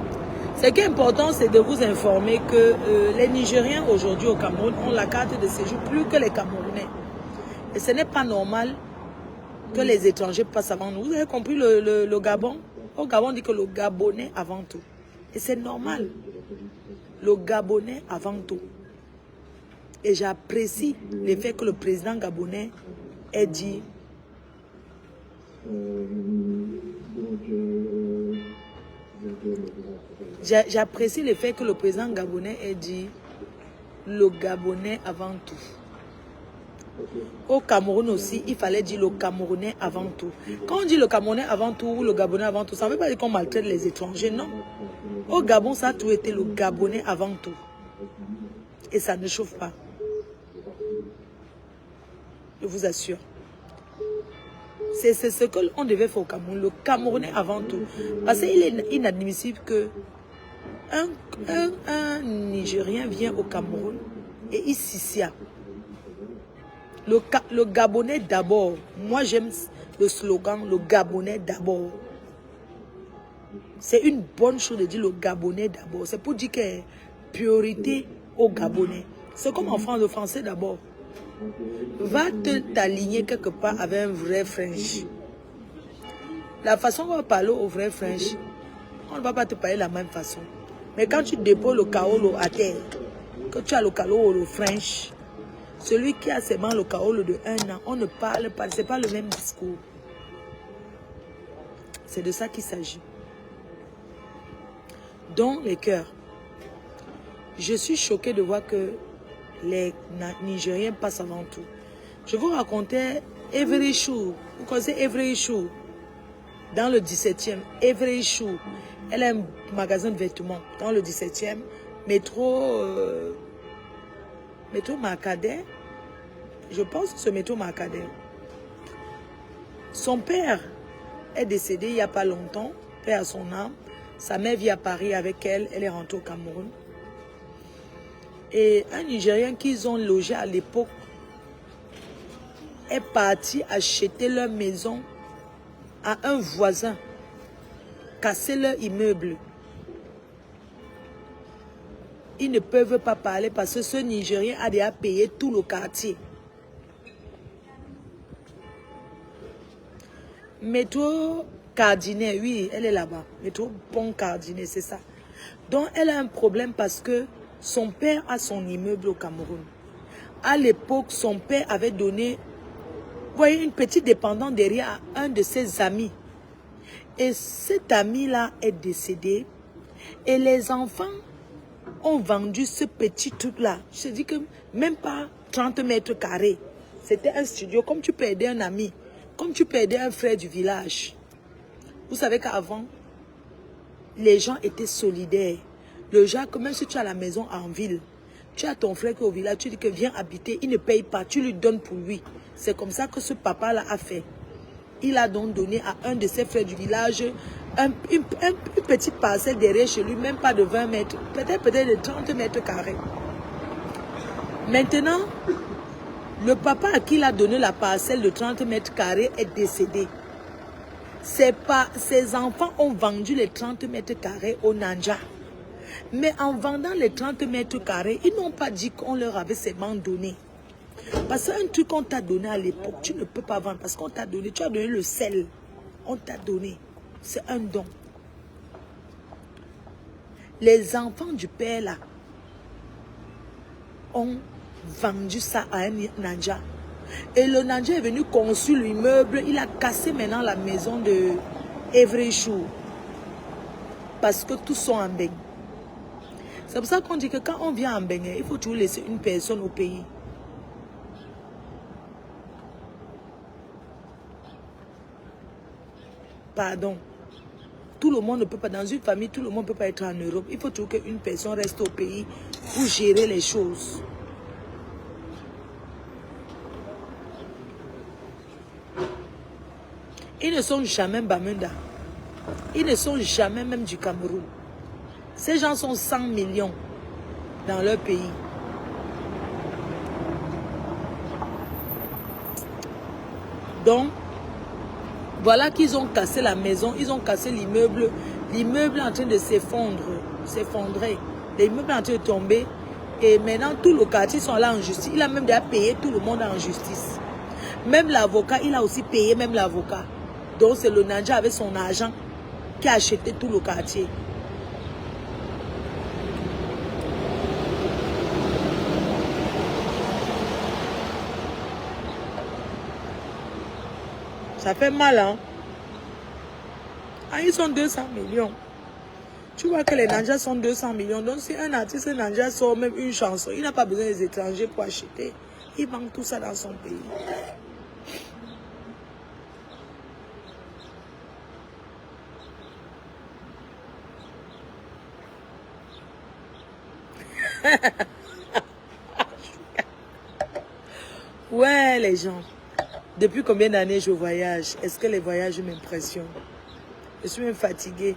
Ce qui est important, c'est de vous informer que les Nigériens aujourd'hui au Cameroun ont la carte de séjour plus que les Camerounais. Et ce n'est pas normal que les étrangers passent avant nous. Vous avez compris le Gabon? Au Gabon, on dit que le Gabonais avant tout. Et c'est normal. Le Gabonais avant tout. Et j'apprécie le fait que le président gabonais ait dit j'apprécie le fait que le président gabonais ait dit le Gabonais avant tout. Au Cameroun aussi, il fallait dire le Camerounais avant tout. Quand on dit le Camerounais avant tout ou le Gabonais avant tout, ça ne veut pas dire qu'on maltraite les étrangers, non. Au Gabon, ça a tout été le Gabonais avant tout. Et ça ne chauffe pas. Je vous assure. C'est ce qu'on devait faire au Cameroun, le Camerounais avant tout. Parce qu'il est inadmissible que un Nigérien vient au Cameroun et il s'issia. Le Gabonais d'abord. Moi, j'aime le slogan, le Gabonais d'abord. C'est une bonne chose de dire le Gabonais d'abord. C'est pour dire qu'il y a priorité au Gabonais. C'est comme en France, le français d'abord. Va t'aligner quelque part avec un vrai French. La façon qu'on va parler au vrai French, on ne va pas te parler de la même façon. Mais quand tu déposes le kaolo à terre, que tu as le kaolo French, celui qui a seulement le kaolo de 1 an, on ne parle pas, ce n'est pas le même discours. C'est de ça qu'il s'agit. Dans les cœurs, je suis choquée de voir que les Nigériens passent avant tout. Je vous racontais Every Shoe. Vous connaissez Every Shoe? Dans le 17e, Every Shoe. Elle a un magasin de vêtements dans le 17e. Métro Marcadet. Je pense que c'est métro Marcadet. Son père est décédé il n'y a pas longtemps. Père à son âme. Sa mère vit à Paris avec elle. Elle est rentrée au Cameroun. Et un Nigérien qu'ils ont logé à l'époque est parti acheter leur maison à un voisin, casser leur immeuble. Ils ne peuvent pas parler parce que ce Nigérien a déjà payé tout le quartier. Métro Cardinet, oui, elle est là-bas. Métro Pont Cardinet, c'est ça. Donc, elle a un problème parce que son père a son immeuble au Cameroun. À l'époque, son père avait donné, vous voyez, une petite dépendance derrière à un de ses amis. Et cet ami-là est décédé. Et les enfants ont vendu ce petit truc-là. Je dis que même pas 30 mètres carrés. C'était un studio. Comme tu peux aider un ami, comme tu peux aider un frère du village. Vous savez qu'avant, les gens étaient solidaires. Le genre, même si tu as la maison en ville, tu as ton frère qui est au village, tu dis que viens habiter, il ne paye pas, tu lui donnes pour lui. C'est comme ça que ce papa-là a fait. Il a donc donné à un de ses frères du village une petite parcelle derrière chez lui, même pas de 20 mètres, peut-être de 30 mètres carrés. Maintenant, le papa à qui il a donné la parcelle de 30 mètres carrés est décédé. Ses enfants ont vendu les 30 mètres carrés au Nanja. Mais en vendant les 30 mètres carrés, ils n'ont pas dit qu'on leur avait seulement donné. Parce qu'un truc qu'on t'a donné à l'époque, tu ne peux pas vendre parce qu'on t'a donné. Tu as donné le sel. On t'a donné. C'est un don. Les enfants du père là ont vendu ça à un Nanja. Et le Nanja est venu construire l'immeuble. Il a cassé maintenant la maison de Every Shoe. Parce que tous sont en baigne. C'est pour ça qu'on dit que quand on vient en baigne, il faut toujours laisser une personne au pays. Pardon. Tout le monde ne peut pas, dans une famille, tout le monde ne peut pas être en Europe. Il faut toujours qu'une personne reste au pays pour gérer les choses. Ils ne sont jamais Bamenda. Ils ne sont jamais même du Cameroun. Ces gens sont 100 millions dans leur pays. Donc, voilà qu'ils ont cassé la maison, ils ont cassé l'immeuble. L'immeuble est en train de s'effondrer. L'immeuble est en train de tomber. Et maintenant, tout le quartier sont là en justice. Il a même déjà payé tout le monde en justice. Même l'avocat, il a aussi payé même l'avocat. Donc, c'est le Nanja avec son argent qui a acheté tout le quartier. Ça fait mal, hein? Ah, ils sont 200 millions. Tu vois que les Nanja sont 200 millions. Donc, si un artiste Nanja sort même une chanson, il n'a pas besoin des étrangers pour acheter. Il manque tout ça dans son pays. Ouais, les gens. Depuis combien d'années je voyage? Est-ce que les voyages m'impressionnent? Je suis même fatiguée.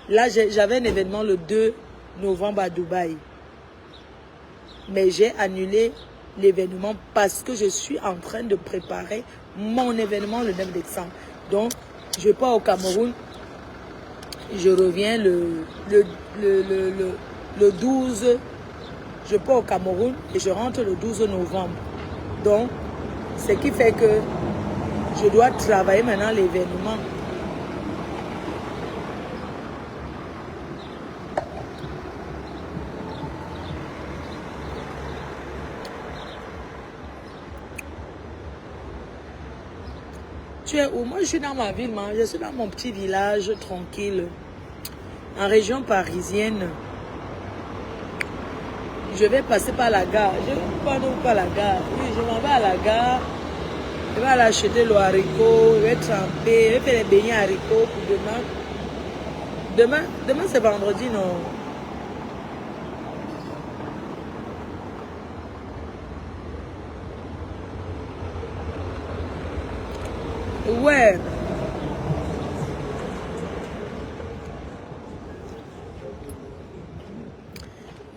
Là, j'avais un événement le 2 novembre à Dubaï. Mais j'ai annulé l'événement parce que je suis en train de préparer mon événement le 9 décembre. Donc, je pars au Cameroun. Je reviens le 12. Je pars au Cameroun et je rentre le 12 novembre. Donc, ce qui fait que je dois travailler maintenant l'événement. Tu es où? Moi, je suis dans ma ville, je suis dans mon petit village tranquille, en région parisienne. Je vais passer par la gare. Je ne vais pas par la gare. Oui, je m'en vais à la gare. Je vais aller acheter le haricot. Je vais tremper. Je vais faire les beignets haricots pour demain. Demain c'est vendredi, non? Ouais.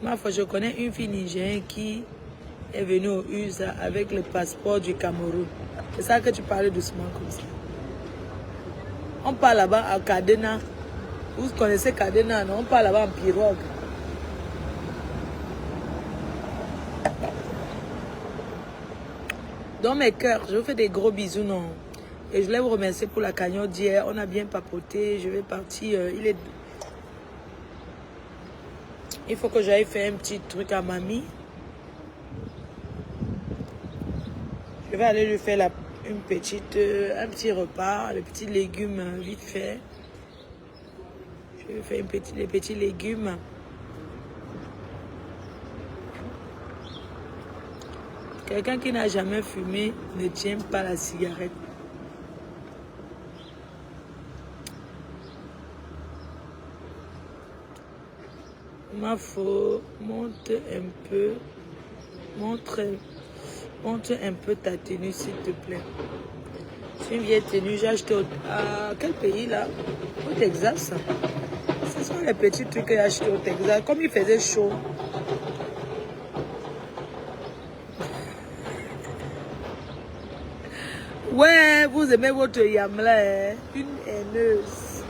Ma foi, je connais une fille nigérienne qui est venue au USA avec le passeport du Cameroun. C'est ça que tu parlais doucement comme ça. On part là-bas à Kadena. Vous connaissez Kadena, non? On part là-bas en pirogue. Dans mes cœurs, je vous fais des gros bisous, non? Et je voulais vous remercier pour la cagnotte d'hier. On a bien papoté. Je vais partir. Il faut que j'aille faire un petit truc à mamie. Je vais aller lui faire un petit repas, les petits légumes vite fait. Je vais faire les petits légumes. Quelqu'un qui n'a jamais fumé ne tient pas la cigarette. Ma faut monte un peu ta tenue s'il te plaît. C'est une vieille tenue, j'ai acheté à quel pays là? Au Texas. Ce sont les petits trucs que j'ai achetés au Texas. Comme il faisait chaud. Ouais, vous aimez votre Yamla, hein? Une haineuse.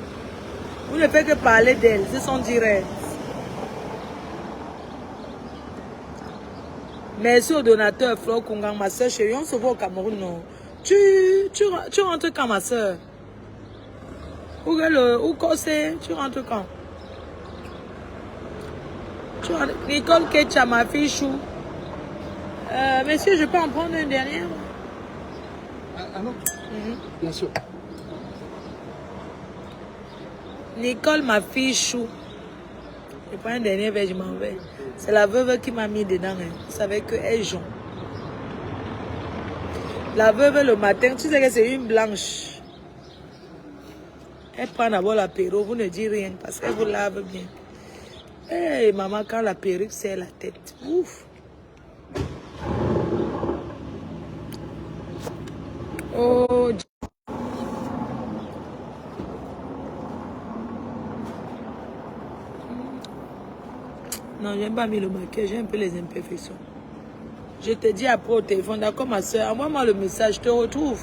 Vous ne faites que parler d'elle, c'est son direct. Merci au donateur Flo Kungang, ma soeur chérie. On se voit au Cameroun, non? Tu rentres quand, ma soeur? Où c'est? Tu rentres quand? Nicole Ketcha, ma fille chou. Monsieur, je peux en prendre une dernière? Ah non? Bien sûr. Nicole, ma fille chou. Je prends un dernier verre, je m'en vais. C'est la veuve qui m'a mis dedans. Hein. Vous savez qu'elle est jaune. La veuve, le matin, tu sais que c'est une blanche. Elle prend d'abord l'apéro, vous ne dites rien parce qu'elle vous lave bien. Hey, maman, quand la perruque serre la tête. Ouf. Oh, non, j'aime pas mis le maquillage, j'ai un peu les imperfections. Je te dis après au téléphone, d'accord ma soeur, envoie-moi le message, je te retrouve.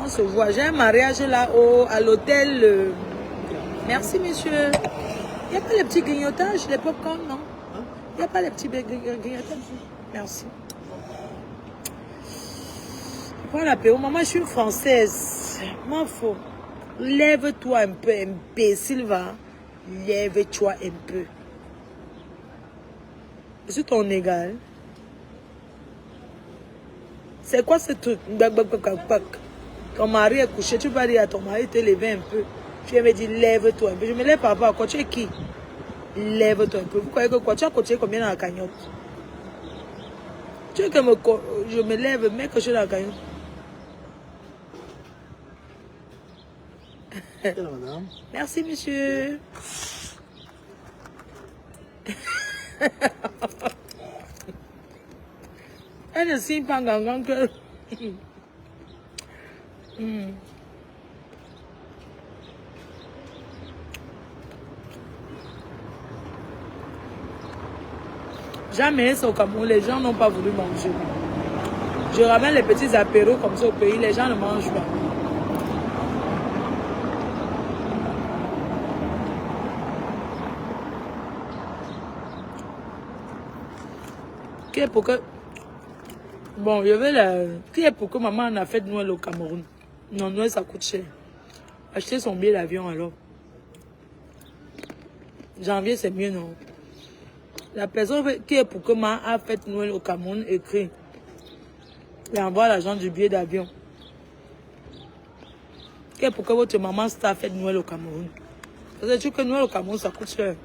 On se voit. J'ai un mariage là à l'hôtel. Merci monsieur. Il n'y a pas les petits grignotages, les popcorn, non? Il n'y a pas les petits grignotages. Merci. Je prends l'apéro. Maman, je suis une Française. M'en faut. Lève-toi un peu, imbécile, va. Lève-toi un peu. Je suis ton égal. C'est quoi ce truc? Ton mari est couché, tu vas dire à ton mari de te lever un peu. Tu me dis lève-toi un peu. Je me lève par rapport à quoi? Tu es qui? Lève-toi un peu. Vous croyez que quoi? Tu as coté combien dans la cagnotte? Tu veux que je me lève, mets quelque chose dans la caillou. Madame. Merci, monsieur. Elle ne signe pas grand que... Jamais au Cameroun, les gens n'ont pas voulu manger. Je ramène les petits apéros comme ça au pays, les gens ne mangent pas. Qui est pour que... Bon, je vais la... Qui est pour que maman en a fait de Noël au Cameroun? Non, Noël, ça coûte cher. Acheter son billet d'avion alors. Janvier, c'est mieux, non? La personne qui est pour que maman a fait Noël au Cameroun écrit. Et envoie l'argent du billet d'avion. Qui est pour que votre maman a fait Noël au Cameroun? Parce que tu sais que Noël au Cameroun, ça coûte cher.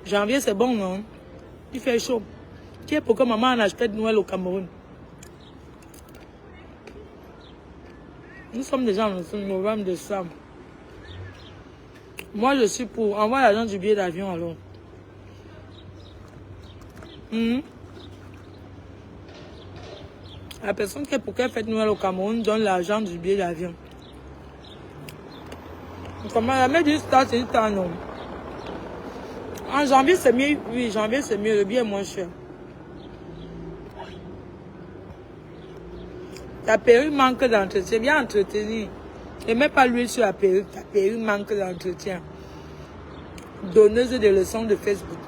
Janvier, c'est bon, non? Il fait chaud. Qui est pour que maman en achète Noël au Cameroun? Nous sommes déjà dans le novembre, décembre. Moi, je suis pour. Envoie l'argent du billet d'avion alors. La personne qui est pour qu'elle fête Noël au Cameroun donne l'argent du billet d'avion. Comment la mettre du start, c'est du temps, non? En janvier, c'est mieux. Oui, janvier, c'est mieux. Le billet est moins cher. Ta perruque manque d'entretien. Bien entretenir. Et mets pas l'huile sur la perruque. Ta perruque manque d'entretien. Donneuse de leçons de Facebook.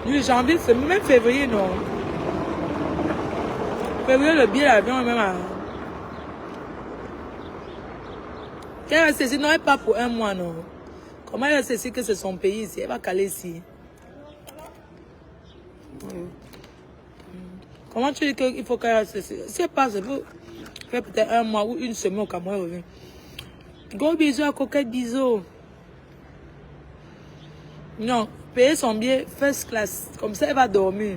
Oui, janvier, c'est même février, non? Février, le billet d'avion est même à... Qu'elle va ceci, non, elle pas pour un mois, non? Comment elle va ceci que c'est son pays ici? Elle va caler ici. Comment tu dis qu'il faut qu'elle reste ici? Si elle passe, elle peut faire peut-être un mois ou une semaine au Cameroun, elle revient. Gros bisous à Coquette, bisous. Non, payez son billet first class. Comme ça, elle va dormir.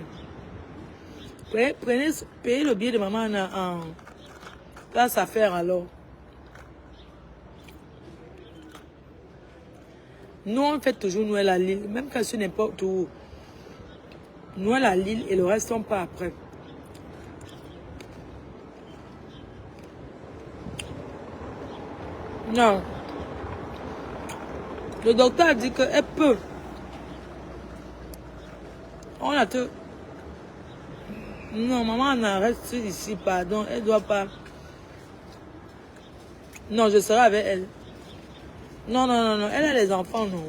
Payez le billet de maman en place à faire alors. Nous, on fait toujours Noël à Lille, même quand c'est n'importe où. Noël à Lille et le reste, on part après. Non. Le docteur a dit qu'elle peut. On a tout. Non, maman, on reste ici, pardon. Elle doit pas. Non, je serai avec elle. Non, non, non, non. Elle a les enfants, non.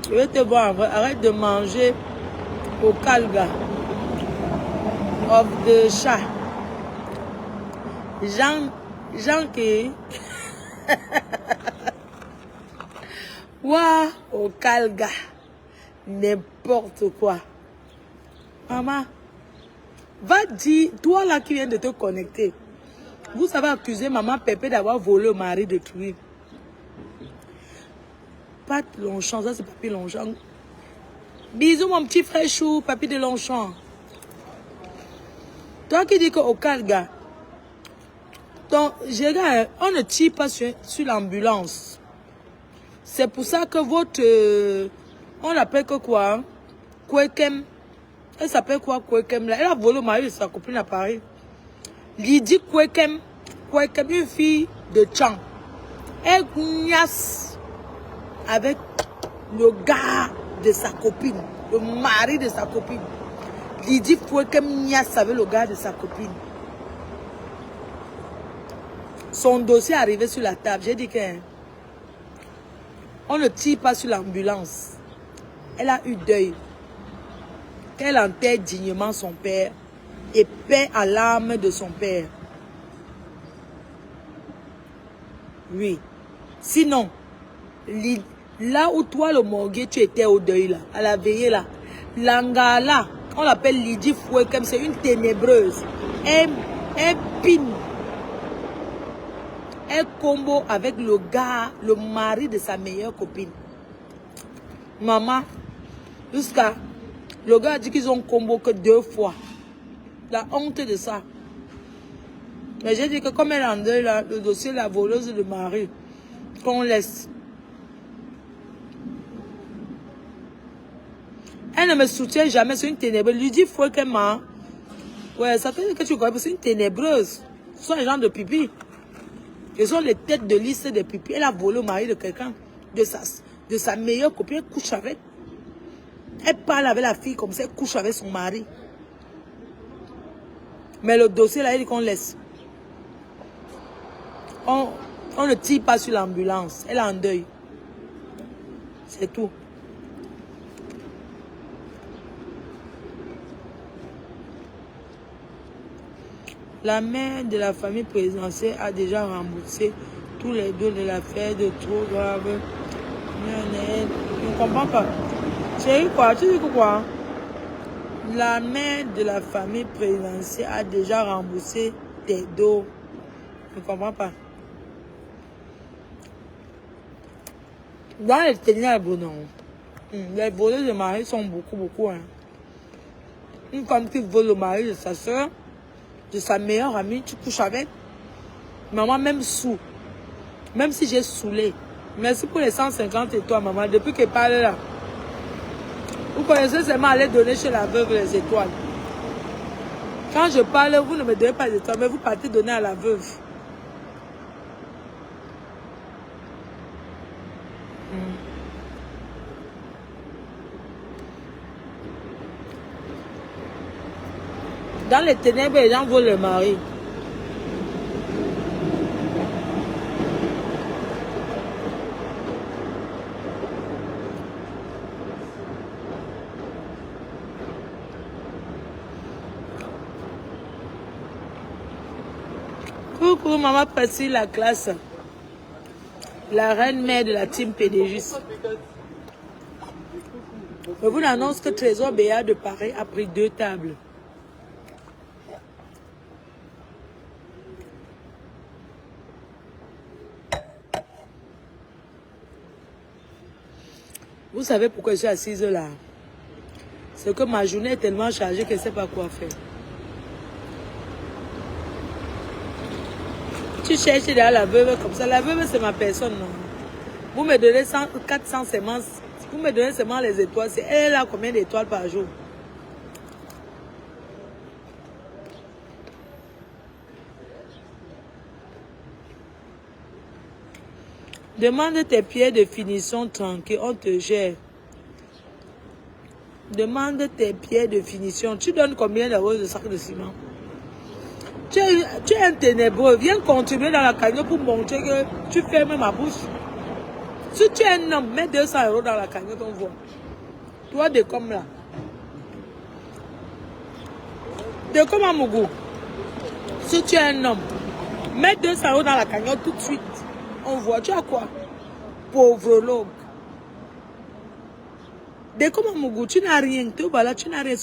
Je vais te voir en vrai. Arrête de manger au calga. Of the chat. Jean qui. Ouah, au calga. N'importe quoi. Maman, va dire, toi là qui viens de te connecter, vous savez accuser maman Pépé d'avoir volé le mari de Touy. Pat Longchamp, ça c'est Papi Longchamp. Bisous mon petit frère chou, Papi de Longchamp. Toi qui dis qu'au Calga, on ne tire pas sur l'ambulance. C'est pour ça que votre... on l'appelle que quoi? Kwekem. Elle s'appelle quoi Kwekem là? Elle a volé le mari de sa copine à Paris. Lydie Kwekem. Kwekem, une fille de Tchang. Elle gnasse avec le gars de sa copine. Le mari de sa copine. Lydie Kwekem gnasse avec le gars de sa copine. Son dossier est arrivé sur la table. J'ai dit qu'on ne tire pas sur l'ambulance. Elle a eu deuil. Qu'elle enterre dignement son père et paie à l'âme de son père. Oui. Sinon, là où toi, le morgue, tu étais au deuil, là, à la veillée, là, l'angala, on l'appelle Lydie Fouekem, c'est une ténébreuse. Elle pine. Elle combo avec le gars, le mari de sa meilleure copine. Maman, jusqu'à... Le gars a dit qu'ils ont combo que 2 fois. La honte de ça. Mais j'ai dit que comme elle en deuil, là, le dossier de la voleuse de mari, qu'on laisse. Elle ne me soutient jamais, c'est une ténébreuse. Lui dit, faut qu'elle m'a... Ouais, ça fait que tu connais, c'est une ténébreuse. Ce sont les gens de pipi. Ils ont les têtes de liste de pipi. Elle a volé le mari de quelqu'un, de sa meilleure copine, elle couche avec. Elle parle avec la fille comme ça, elle couche avec son mari. Mais le dossier là, il dit qu'on laisse. On ne tire pas sur l'ambulance. Elle est en deuil. C'est tout. La mère de la famille présidentielle a déjà remboursé tous les dos de l'affaire de trop grave. Je ne comprends pas. Chérie, quoi? Tu dis quoi? La mère de la famille présidentielle a déjà remboursé tes dos. Je ne comprends pas. Dans les ténèbres, non. Les voleurs de mari sont beaucoup. Hein. Une femme qui vole le mari de sa soeur, de sa meilleure amie, tu couches avec. Maman, même sous. Même si j'ai saoulé. Merci pour les 150 étoiles, maman. Depuis qu'elle parle là. Vous connaissez seulement aller donner chez la veuve les étoiles. Quand je parle, vous ne me donnez pas les étoiles, mais vous partez donner à la veuve. Dans les ténèbres, les gens volent le mari. Coucou, maman Patsy, la classe. La reine mère de la team PDG. Je vous annonce que Trésor Béat de Paris a pris 2 tables. Vous savez pourquoi je suis assise là? C'est que ma journée est tellement chargée qu'elle ne sait pas quoi faire. Tu cherches derrière la veuve comme ça. La veuve, c'est ma personne, non? Vous me donnez 400 semences. Vous me donnez seulement les étoiles. Elle a combien d'étoiles par jour? Demande tes pieds de finition tranquille, on te gère. Demande tes pieds de finition. Tu donnes combien d'euros de sac de ciment? Tu es un ténébreux. Viens contribuer dans la cagnotte pour montrer que tu fermes ma bouche. Si tu es un homme, mets 200 euros dans la cagnotte, on voit. Toi, de comme là. De comme à Mougou. Si tu es un homme, mets 200 euros dans la cagnotte tout de suite. On voit. Tu as quoi? Pauvrologue. De comme à Mougou, tu n'as rien. Tu n'as rien.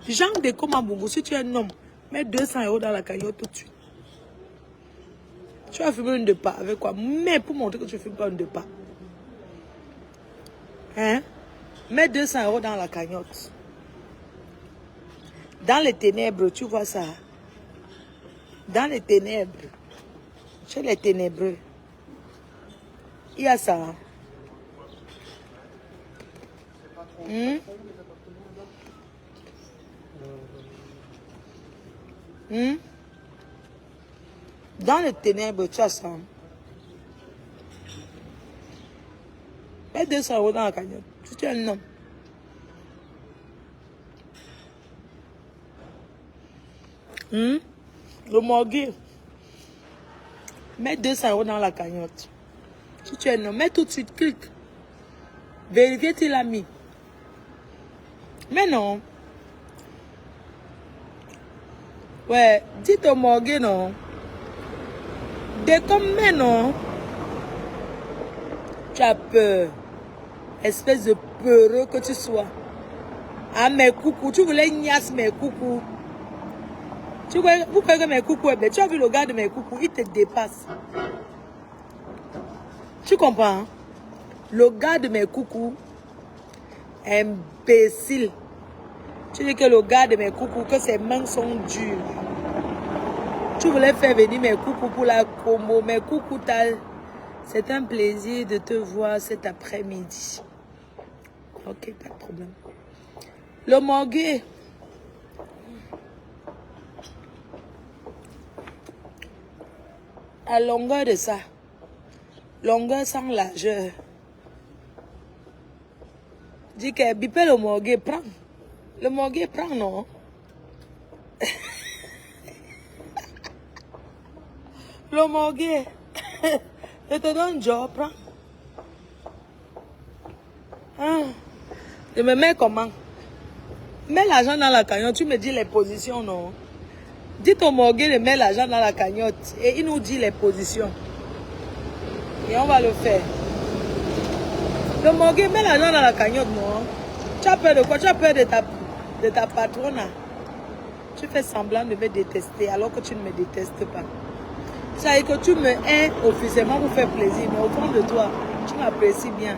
Jean de comme à Mougou, si tu es un homme, mets 200 euros dans la cagnotte tout de suite. Tu vas fumer une de pas. Avec quoi? Mais pour montrer que tu ne fumes pas une de pas. Hein? Mets 200 euros dans la cagnotte. Dans les ténèbres, tu vois ça. Dans les ténèbres. Chez les ténébreux. Il y a ça. Dans les ténèbres, tu as ça. Mets 200 euros dans la cagnotte. Si tu es un homme. Le morgue. Mets 200 euros dans la cagnotte. Si tu es un homme, mets tout de suite, clique. Vérifier tu l'as mis. Mais non. Ouais, dites au morgue non. De comme mais non. Tu as peur. Espèce de peureux que tu sois. Ah, mes coucous. Tu voulais niasse mes coucous. Vous croyez que mes coucous est bête. Tu as vu le gars de mes coucous, il te dépasse. Tu comprends? Hein? Le gars de mes coucous, imbécile. Tu dis que le gars de mes coucous, que ses mains sont dures. Tu voulais faire venir mes coucous pour la combo. Mes coucous, c'est un plaisir de te voir cet après-midi. Ok, pas de problème. Le morgue. À longueur de ça. Longueur sans largeur. Dis que bipé le morgue, prends. Le morgue, prends, non? Le morgue. Je te donne job, prends. Ah. Je me mets comment? Mets l'argent dans la cagnotte, tu me dis les positions, non? Dis ton morgue de mettre l'argent dans la cagnotte et il nous dit les positions. Et on va le faire. Le morgue, mets l'argent dans la cagnotte, non? Tu as peur de quoi? Tu as peur de ta patronne? Tu fais semblant de me détester alors que tu ne me détestes pas. Ça veut dire que tu me hais officiellement pour faire plaisir, mais au fond de toi, tu m'apprécies bien.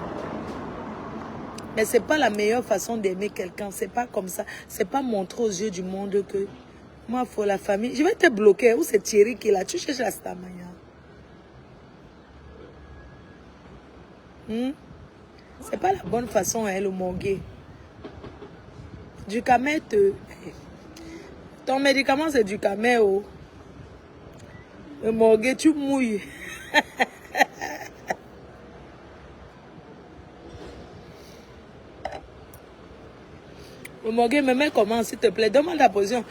Mais ce n'est pas la meilleure façon d'aimer quelqu'un. Ce n'est pas comme ça. Ce n'est pas montrer aux yeux du monde que moi, il faut la famille. Je vais te bloquer. Où c'est Thierry qui est là? Tu cherches la stamania. C'est pas la bonne façon, hein, le morgue. Du camé, ton médicament, c'est du camé. Oh. Le morgue, tu mouilles. Le morgue, me met comment, s'il te plaît? Demande la position.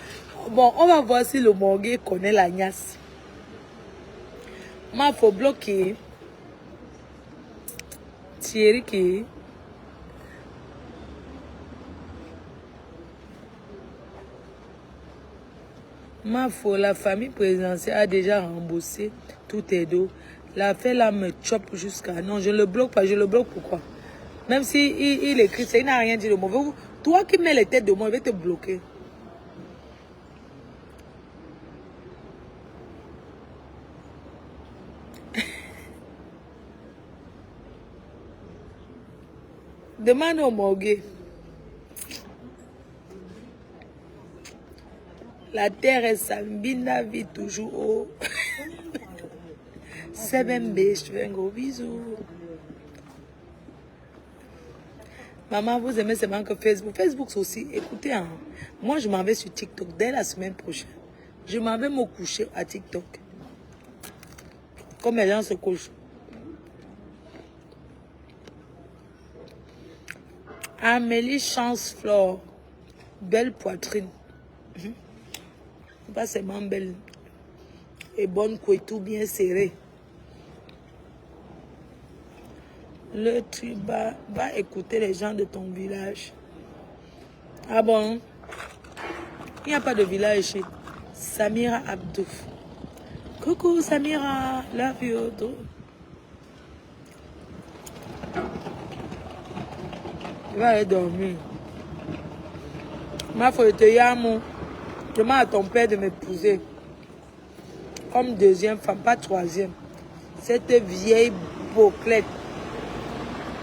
Bon, on va voir si le morgue connaît la gnasse. Moi, il faut bloquer. Thierry qui... La famille présidentielle a déjà remboursé tous tes dos. L'affaire là me chope jusqu'à... Non, je ne le bloque pas. Je le bloque pourquoi? Même si il écrit ça, il n'a rien dit de mauvais. Toi qui mets les têtes de moi, je vais te bloquer. Demande au morgue. La terre est Sambina vit toujours haut. C'est même je te fais un gros bisou. Maman, vous aimez seulement que Facebook. Facebook aussi, écoutez, hein, moi je m'en vais sur TikTok dès la semaine prochaine. Je m'en vais me coucher à TikTok. Comme les gens se couchent. Amélie Chance Flore. Belle poitrine. Pas seulement belle. Et bonne couette, bien serrée. Le tuba va écouter les gens de ton village. Ah bon? Il n'y a pas de village ici. Samira Abdouf. Coucou Samira, love you too. Je vais aller dormir. Ma foi, te yamo. Demande à ton père de m'épouser. Comme deuxième femme, pas troisième. Cette vieille bouclette.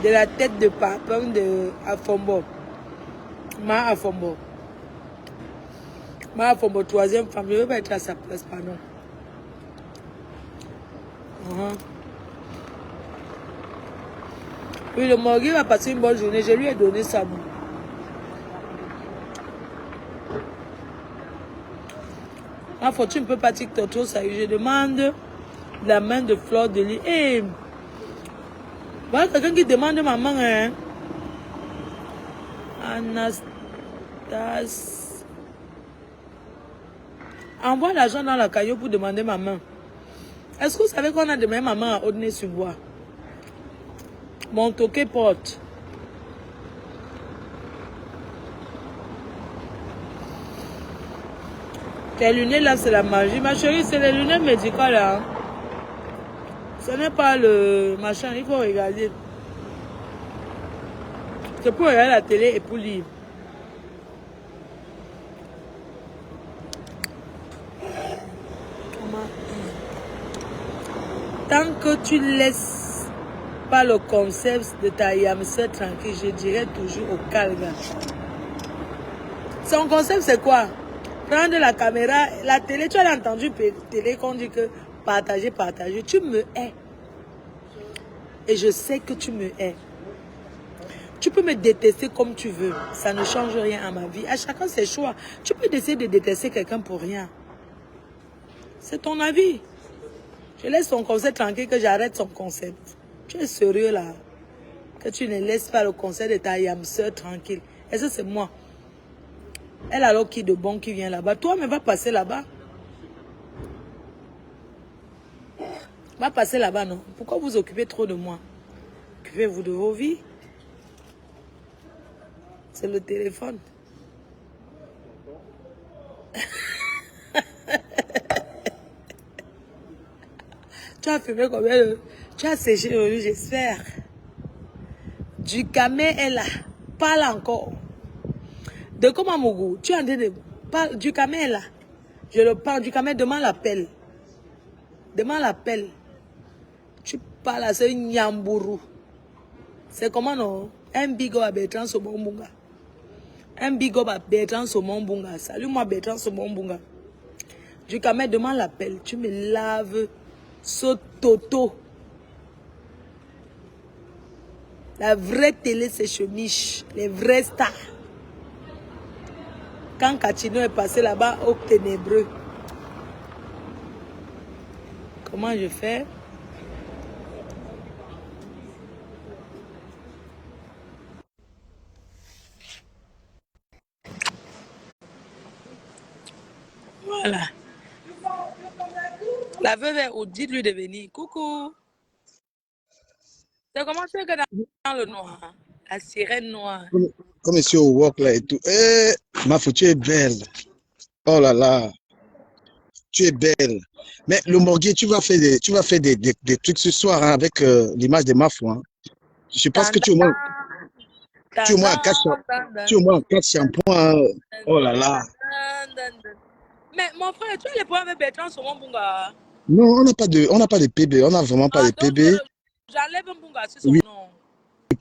De la tête de papa de Afombo. Ma Afombo. Ma Afombo, troisième femme. Je ne veux pas être à sa place, pardon. Oui, le morgue va passer une bonne journée. Je lui ai donné ça. Ma faute, tu ne peux pas TikTok trop sérieux. Je demande la main de Fleur de Lys. Hey, voilà quelqu'un qui demande ma main. Hein? Anastasia. Envoie l'argent dans la caillou pour demander ma main. Est-ce que vous savez qu'on a demandé ma main à Audney-sur-Bois? Mon toqué porte. Tes lunettes là, c'est la magie. Ma chérie, c'est les lunettes médicales là. Ce n'est pas le machin, il faut regarder. C'est pour regarder la télé et pour lire. Tant que tu laisses pas le concept de ta yamseur tranquille, je dirais toujours au calme. Son concept, c'est quoi? Prendre la caméra, la télé, tu as entendu télé qu'on dit que partager, partager. Tu me hais. Et je sais que tu me hais. Tu peux me détester comme tu veux. Ça ne change rien à ma vie. À chacun ses choix. Tu peux décider de détester quelqu'un pour rien. C'est ton avis. Je laisse son concept tranquille, que j'arrête son concept. Tu es sérieux là? Que tu ne laisses pas le concept de ta yamseur tranquille. Et ça, c'est moi. Elle alors qui de bon qui vient là-bas. Toi, mais va passer là-bas. Va passer là-bas, non? Pourquoi vous occupez trop de moi? Occupez-vous de vos vies. C'est le téléphone. Tu as fumé combien de... Tu as séché le riz, j'espère. Du camé est là. Parle encore. De comment Mougou? Tu es en train de... Parle. Du camé est là. Je le parle. Du camé, demande l'appel. Demande l'appel. Tu parles à ce Nyambourou. C'est comment non? Un bigo à Bertrand Somombunga. Un bigo à Bertrand Somombunga. Salut moi Bertrand Somombunga. Du camé, demande l'appel. Tu me laves ce toto. La vraie télé, c'est Chemiche. Les vrais stars. Quand Katino est passé là-bas au ténébreux. Comment je fais? Voilà. La veuve est au dites-lui de venir. Coucou. C'est comment tu es que dans le noir? La sirène noire. Comme ici au walk là et tout. Eh, ma fou, tu es belle. Oh là là, tu es belle. Mais le morguier, tu vas faire des trucs ce soir hein, avec l'image de ma foi. Hein. Je pense que tu es au moins à 4 shampoings. Hein. Oh là là. Mais mon frère, tu as les points avec Bertrand sur mon bunga? Non, on n'a pas de PB. On n'a vraiment pas de PB. J'enlève un bunga, c'est son Oui. nom.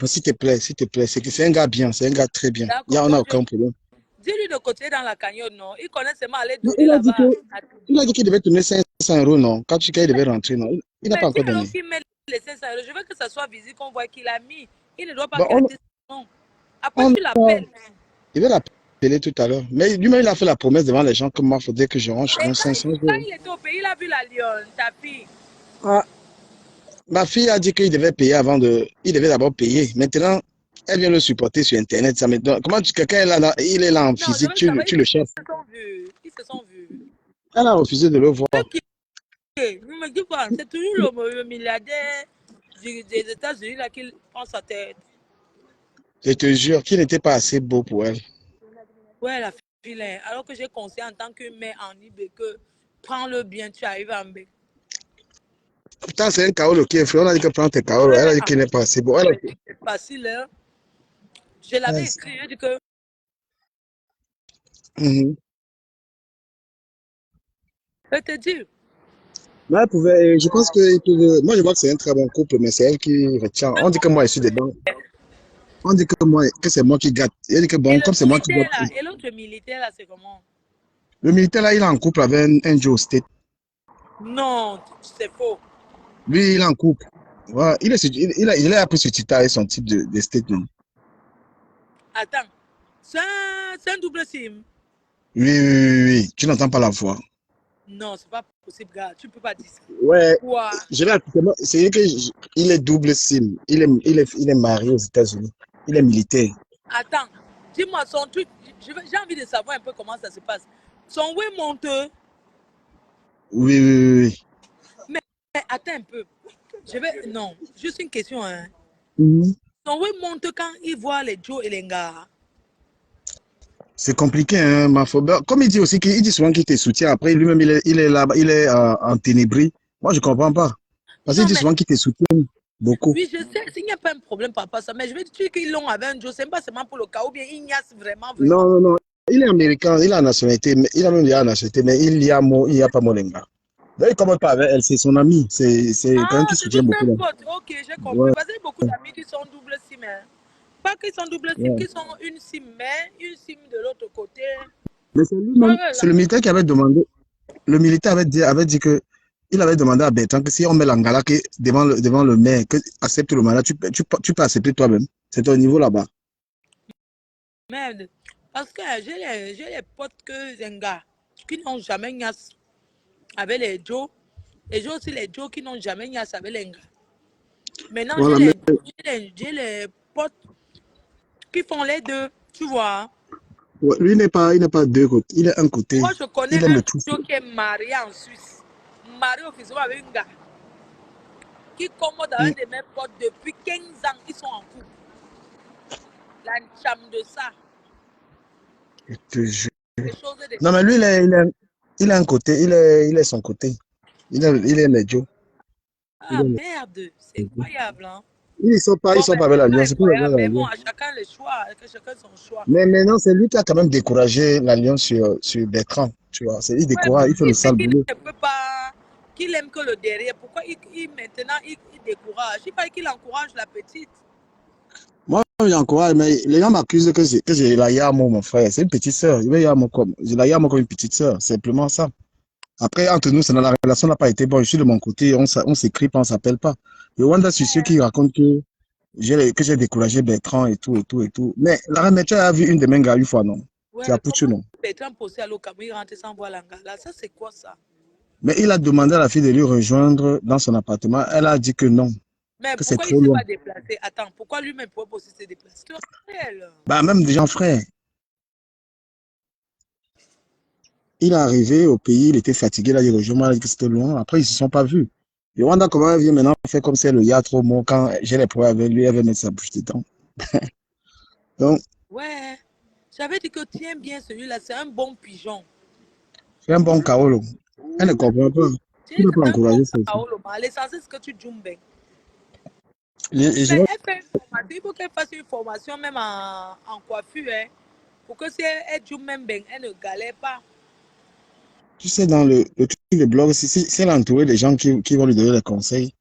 S'il te plaît, s'il te plaît. C'est un gars bien, c'est un gars très bien. On n'a aucun problème. Dis-lui de côté dans la cagnotte, non? Il connaît seulement aller Non, donner là-bas. Il a dit qu'il devait donner 500 €, non? Quand il devait rentrer, non? Il n'a pas encore donné. Il met les 500 €. Je veux que ça soit visible, qu'on voit qu'il a mis. Il ne doit pas garder son nom. Après, tu l'appelles. Il va l'appeler tout à l'heure. Mais lui-même, il a fait la promesse devant les gens que moi, il faudrait que je range 500 €. Quand il était au pays, il a vu la lionne, ta fille. Ah. Ma fille a dit qu'il devait payer avant de... Il devait d'abord payer. Maintenant, elle vient le supporter sur Internet. Ça me donne... Comment quelqu'un il est là en physique, tu le chefs. Ils se sont vus. Elle a refusé de le voir. Ne me dis pas, c'est toujours le milliardaire des États-Unis là qui prend sa tête. Je te jure qu'il n'était pas assez beau pour elle. Ouais, la fille là. Alors que j'ai conseillé en tant que mère en IB que prends-le bien, tu arrives à Mbé. Putain, c'est un Kaolo qui est frère. On a dit que prends tes Kaolo. Elle a dit qu'il n'est pas assez beau. C'est facile, hein. Je l'avais écrit, j'ai dit que. Je te dis. Mais elle pouvait, je pense que moi je vois que c'est un très bon couple, mais c'est elle qui retient. On dit que moi je suis dedans. On dit que c'est moi qui gâte. Elle dit que bon, comme c'est moi qui gâte. Et l'autre militaire là, c'est comment? Le militaire là, il est en couple avec un Joe State. Non, c'est faux. Lui, il est en couple. Ouais, il a appris ce titre avec son type de statement. Attends, c'est un double SIM. Oui. Tu n'entends pas la voix. Non, c'est pas possible, gars. Tu peux pas dire ça. Ouais. Quoi? C'est qu'il est double SIM. Il est marié aux États-Unis. Il est militaire. Attends, dis-moi son truc. J'ai envie de savoir un peu comment ça se passe. Son way monte. Oui. Mais attends un peu. Non, juste une question. Hein. Son way monte quand il voit les Joe et les gars. C'est compliqué, hein, ma phobie. Comme il dit aussi, qu'il dit souvent qu'il te soutient. Après, lui-même, il est là, il est en ténébris. Moi, je ne comprends pas. Parce qu'il dit souvent qu'il te soutient. Beaucoup. Oui, je sais, il n'y a pas un problème par rapport à ça, mais je veux dire qu'ils l'ont avec un Joe, c'est pas seulement pour le cas, ou bien Ignace vraiment, Non, vraiment. non, non. Il est américain, il a la nationalité, mais il a même déjà la nationalité, mais il y a pas Molenga. Donc, il commence pas avec elle, c'est son ami. C'est quelqu'un Ah, qui c'est soutient juste beaucoup. un Là. pote, ok, j'ai compris. Ouais, Parce qu'il y a beaucoup d'amis qui sont double SIM, hein. Pas qu'ils sont double SIM, ouais. qui sont une SIM, mais une SIM de l'autre côté. Mais c'est lui-même, Ouais, c'est le militaire qui avait demandé. Le militaire avait dit que il avait demandé à Bertrand que si on met l'Angala devant le maire, que accepte le mandat, tu peux accepter toi-même. C'est au niveau là-bas. merde. Parce que j'ai les potes que Zenga, qui n'ont jamais niasse avec les Joe. Et j'ai aussi les Joe qui n'ont jamais niasse avec les Nga. Maintenant, Voilà, mais j'ai les potes qui font les deux, tu vois. ouais, lui il n'est pas deux côtés, il est un côté. Moi, je connais Il aime un le tout. Joe qui est marié en Suisse. Marié officiellement avec un gars qui commode Mm, avec de mes potes depuis 15 ans. Ils sont en couple. La chambre de ça. je te jure. Des choses de Non, mais lui, il est un côté, il est son côté. Il est les Joe. Il Ah est merde, c'est les Joe. incroyable, hein. Ils Bon, sont ben, pas avec c'est pas l'Alliance, c'est pour incroyable, avec mais bon, l'Alliance. à chacun le choix, que chacun son choix. Mais maintenant, c'est lui qui a quand même découragé l'Alliance sur Bertrand. Tu vois, il Ouais, décourage, il fait le c'est sale qu'il boulot. ne peut pas, qu'il aime que le derrière. Pourquoi maintenant il décourage? Il paraît qu'il encourage la petite. Moi, j'encourage, mais les gens m'accusent que j'ai la Yamo, mon frère. C'est une petite sœur. J'ai la Yamo comme une petite sœur. C'est simplement ça. Après, entre nous, la relation n'a pas été bonne. Je suis de mon côté, on s'écrit pas, on s'appelle pas. Et Wanda, c'est ceux qui racontent que j'ai découragé Bertrand et tout, et tout, et tout. Mais la remettre a vu une de mes gars une fois, non? Ouais, C'est à Pouchou, comment non? Bertrand posé à l'Ocamu, il rentre sans voir l'Angala? Ça, c'est quoi ça? Mais il a demandé à la fille de lui rejoindre dans son appartement. Elle a dit que non, Mais que c'est pourquoi il trop ne s'est loin. pas déplacé? Attends, pourquoi lui-même pourrait pas aussi se déplacer? C'est réel. Bah, même des gens frères. Il est arrivé au pays, il était fatigué, là, il rejoint moi, il a dit que c'était loin. Après, ils ne se sont pas vus. Et Wanda, comment elle vient maintenant faire comme si elle le y a trop mot quand j'ai les problèmes avec lui, elle va mettre sa bouche dedans. Donc, Ouais, j'avais dit que tiens bien celui-là, c'est un bon pigeon. c'est un bon Kaolo. Elle ne comprend pas. C'est Il n'a pas un bon encouragé ça. Paolo. L'essentiel, c'est que tu joues bien. Et je Mais vois, elle fait une formation, il faut qu'elle fasse une formation même en coiffure, hein, pour que si elle joue même bien, elle ne galère pas. tu sais, dans le truc de blog, si elle a entouré des gens qui vont lui donner des conseils,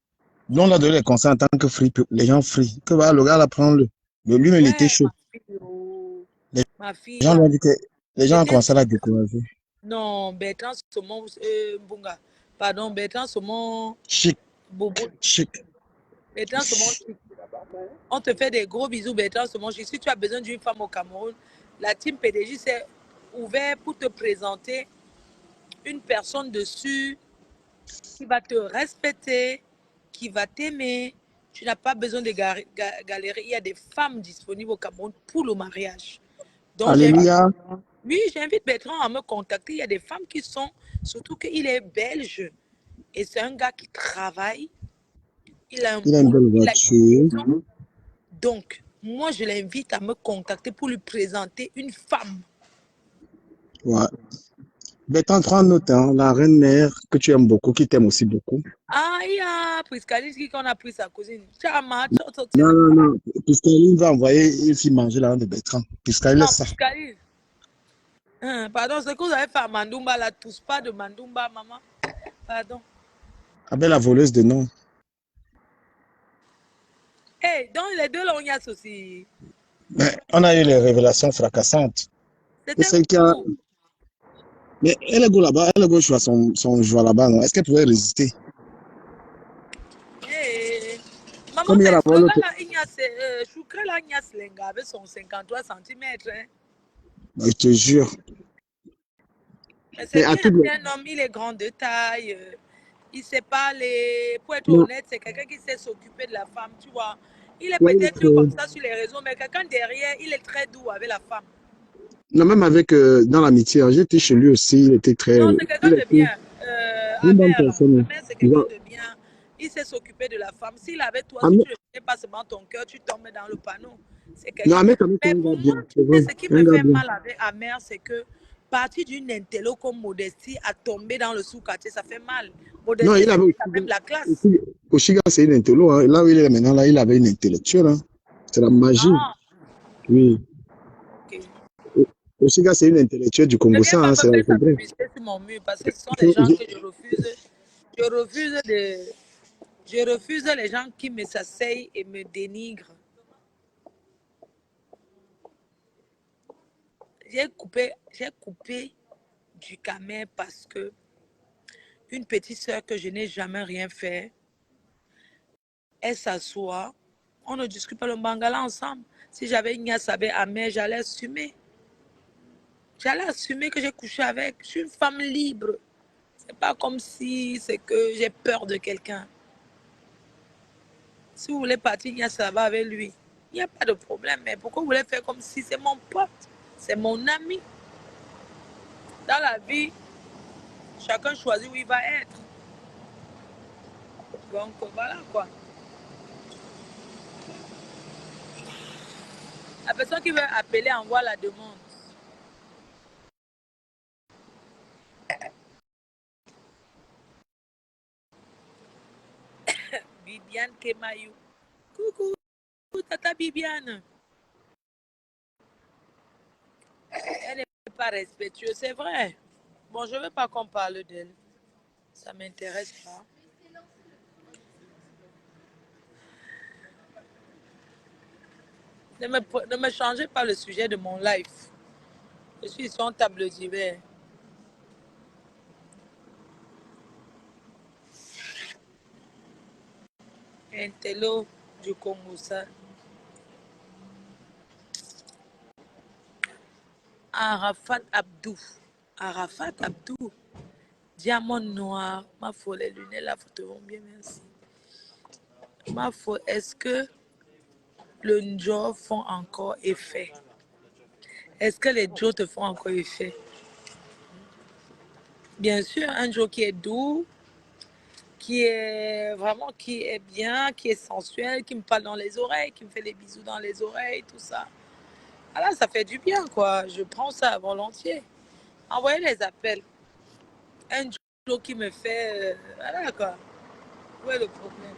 non, là, donner des conseils en tant que free, les gens free, que voilà, le gars, là, prend le. Mais lui, il était Ouais, chaud. Les ma fille gens lui là. ont dit que les gens ont J'étais commencé à sûre. la décourager. Non, Bertrand Saumon, Bunga. Pardon, Bertrand Saumon, Chic, Bobo. chic. Bertrand Saumon, on te fait des gros bisous, Bertrand Saumon. Si tu as besoin d'une femme au Cameroun, la team PDJ s'est ouverte pour te présenter une personne dessus qui va te respecter, qui va t'aimer. Tu n'as pas besoin de galérer. Il y a des femmes disponibles au Cameroun pour le mariage. Donc, Alléluia. oui, j'invite Bertrand à me contacter. Il y a des femmes qui sont, surtout qu'il est belge. Et c'est un gars qui travaille. Il a un Il a une boulot, belle il a une voiture. maison. Donc, moi, je l'invite à me contacter pour lui présenter une femme. Ouais. Bertrand, prends note, hein, la reine mère que tu aimes beaucoup, qui t'aime aussi beaucoup. Ah, il y a Priscalis qu'on a pris sa cousine. Chama, Non, non, non. Puisqu'elle va envoyer une fille manger la reine de Bertrand. Puisqu'elle non, laisse ça. Priscalis. Pardon, ce que vous avez fait à Mandumba, la touche pas de Mandumba, maman. Pardon. Ah ben, la voleuse de nom. Hey, donc les deux là, on y a aussi. Mais on a eu les révélations fracassantes. Et C'était celle qui a. fou. Mais elle est go là-bas, elle est go jouer son joie là-bas, non? Est-ce qu'elle pourrait résister? Hey. Maman, Comme il y a mais la le voleuse. gars là, il y a Choukre là, il y a Slenga avec son 53 cm. Hein. Je te jure. Mais Mais c'est à bien, tout le. c'est un homme, il est grand de taille. Il sait pas les. Pour être Non, honnête, c'est quelqu'un qui sait s'occuper de la femme, tu vois. Il est ouais, il est peut-être très- comme ça sur les réseaux, mais quelqu'un derrière, il est très doux avec la femme. non, même avec dans l'amitié, hein, j'étais chez lui aussi, il était très. Non, c'est quelqu'un Il de était bien. une bonne Amer, là. personne. Amer, c'est Tu quelqu'un vois, de bien. Il sait s'occuper de la femme. S'il avait toi, si Ahmed- tu ne connais pas seulement ton cœur, tu tombes dans le panneau. C'est non, quelqu'un. Ahmed, quand même, c'est Mais un pour gars moi, bien. tu C'est vrai, sais, ce qui c'est un me gars fait bien. mal avec Amer, c'est que partir d'une intello comme Modestie à tomber dans le sous-quartier, ça fait mal. Non, Modestie, il avait c'était aussi, quand même la classe. aussi, Oshiga, c'est une intello. Hein. Là où il est maintenant, là, il avait une intellectuelle. Hein. C'est la magie. Ah, Oui. ok. Oshiga, c'est une intellectuelle du Ne Congo. viens Ça, pas hein, me c'est la faire ta comprendre. publicité sur mon mur parce que ce sont des gens que je refuse. Je refuse les gens qui me s'asseyent et me dénigrent. J'ai coupé du camé parce que une petite sœur que je n'ai jamais rien fait, elle s'assoit, on ne discute pas le bangala ensemble. Si j'avais une Sabé amère, j'allais assumer. J'allais assumer que j'ai couché avec. Je suis une femme libre. C'est pas comme si c'est que j'ai peur de quelqu'un. Si vous voulez partir Nia Sabé avec lui, il n'y a pas de problème. Mais pourquoi vous voulez faire comme si c'est mon pote, c'est mon ami? Dans la vie, chacun choisit où il va être. Donc voilà quoi. La personne qui veut appeler envoie la demande. Bibiane Kemayou. Coucou, tata Bibiane. Elle n'est pas respectueuse, c'est vrai. Bon, je ne veux pas qu'on parle d'elle. Ça ne m'intéresse pas. Ne me changez pas le sujet de mon live. Je suis sur une table d'hiver. Intello du Congo, ça. Arafat Abdou. Arafat Abdou. Diamant noir. Ma folle, les lunettes, la photo vont bien, merci. Ma folle, est-ce que le Njo font encore effet? Est-ce que les Njo te font encore effet? Bien sûr, un Njo qui est doux, qui est vraiment, qui est bien, qui est sensuel, qui me parle dans les oreilles, qui me fait des bisous dans les oreilles, tout ça. Alors, ça fait du bien, quoi. Je prends ça volontiers. Envoyez les appels. Un Njo qui me fait... voilà, quoi. Où est le problème?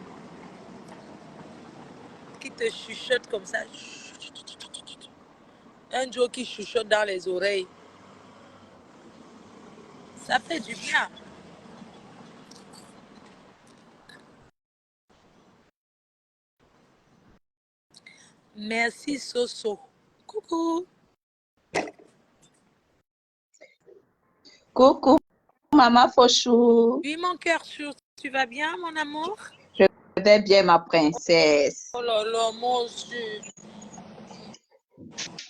Qui te chuchote comme ça. Un Njo qui chuchote dans les oreilles. Ça fait du bien. Merci, Soso. Coucou. Coucou, maman Fauchou. Oui, mon cœur, tu vas bien, mon amour? Je vais bien, ma princesse. Oh là là, moi aussi.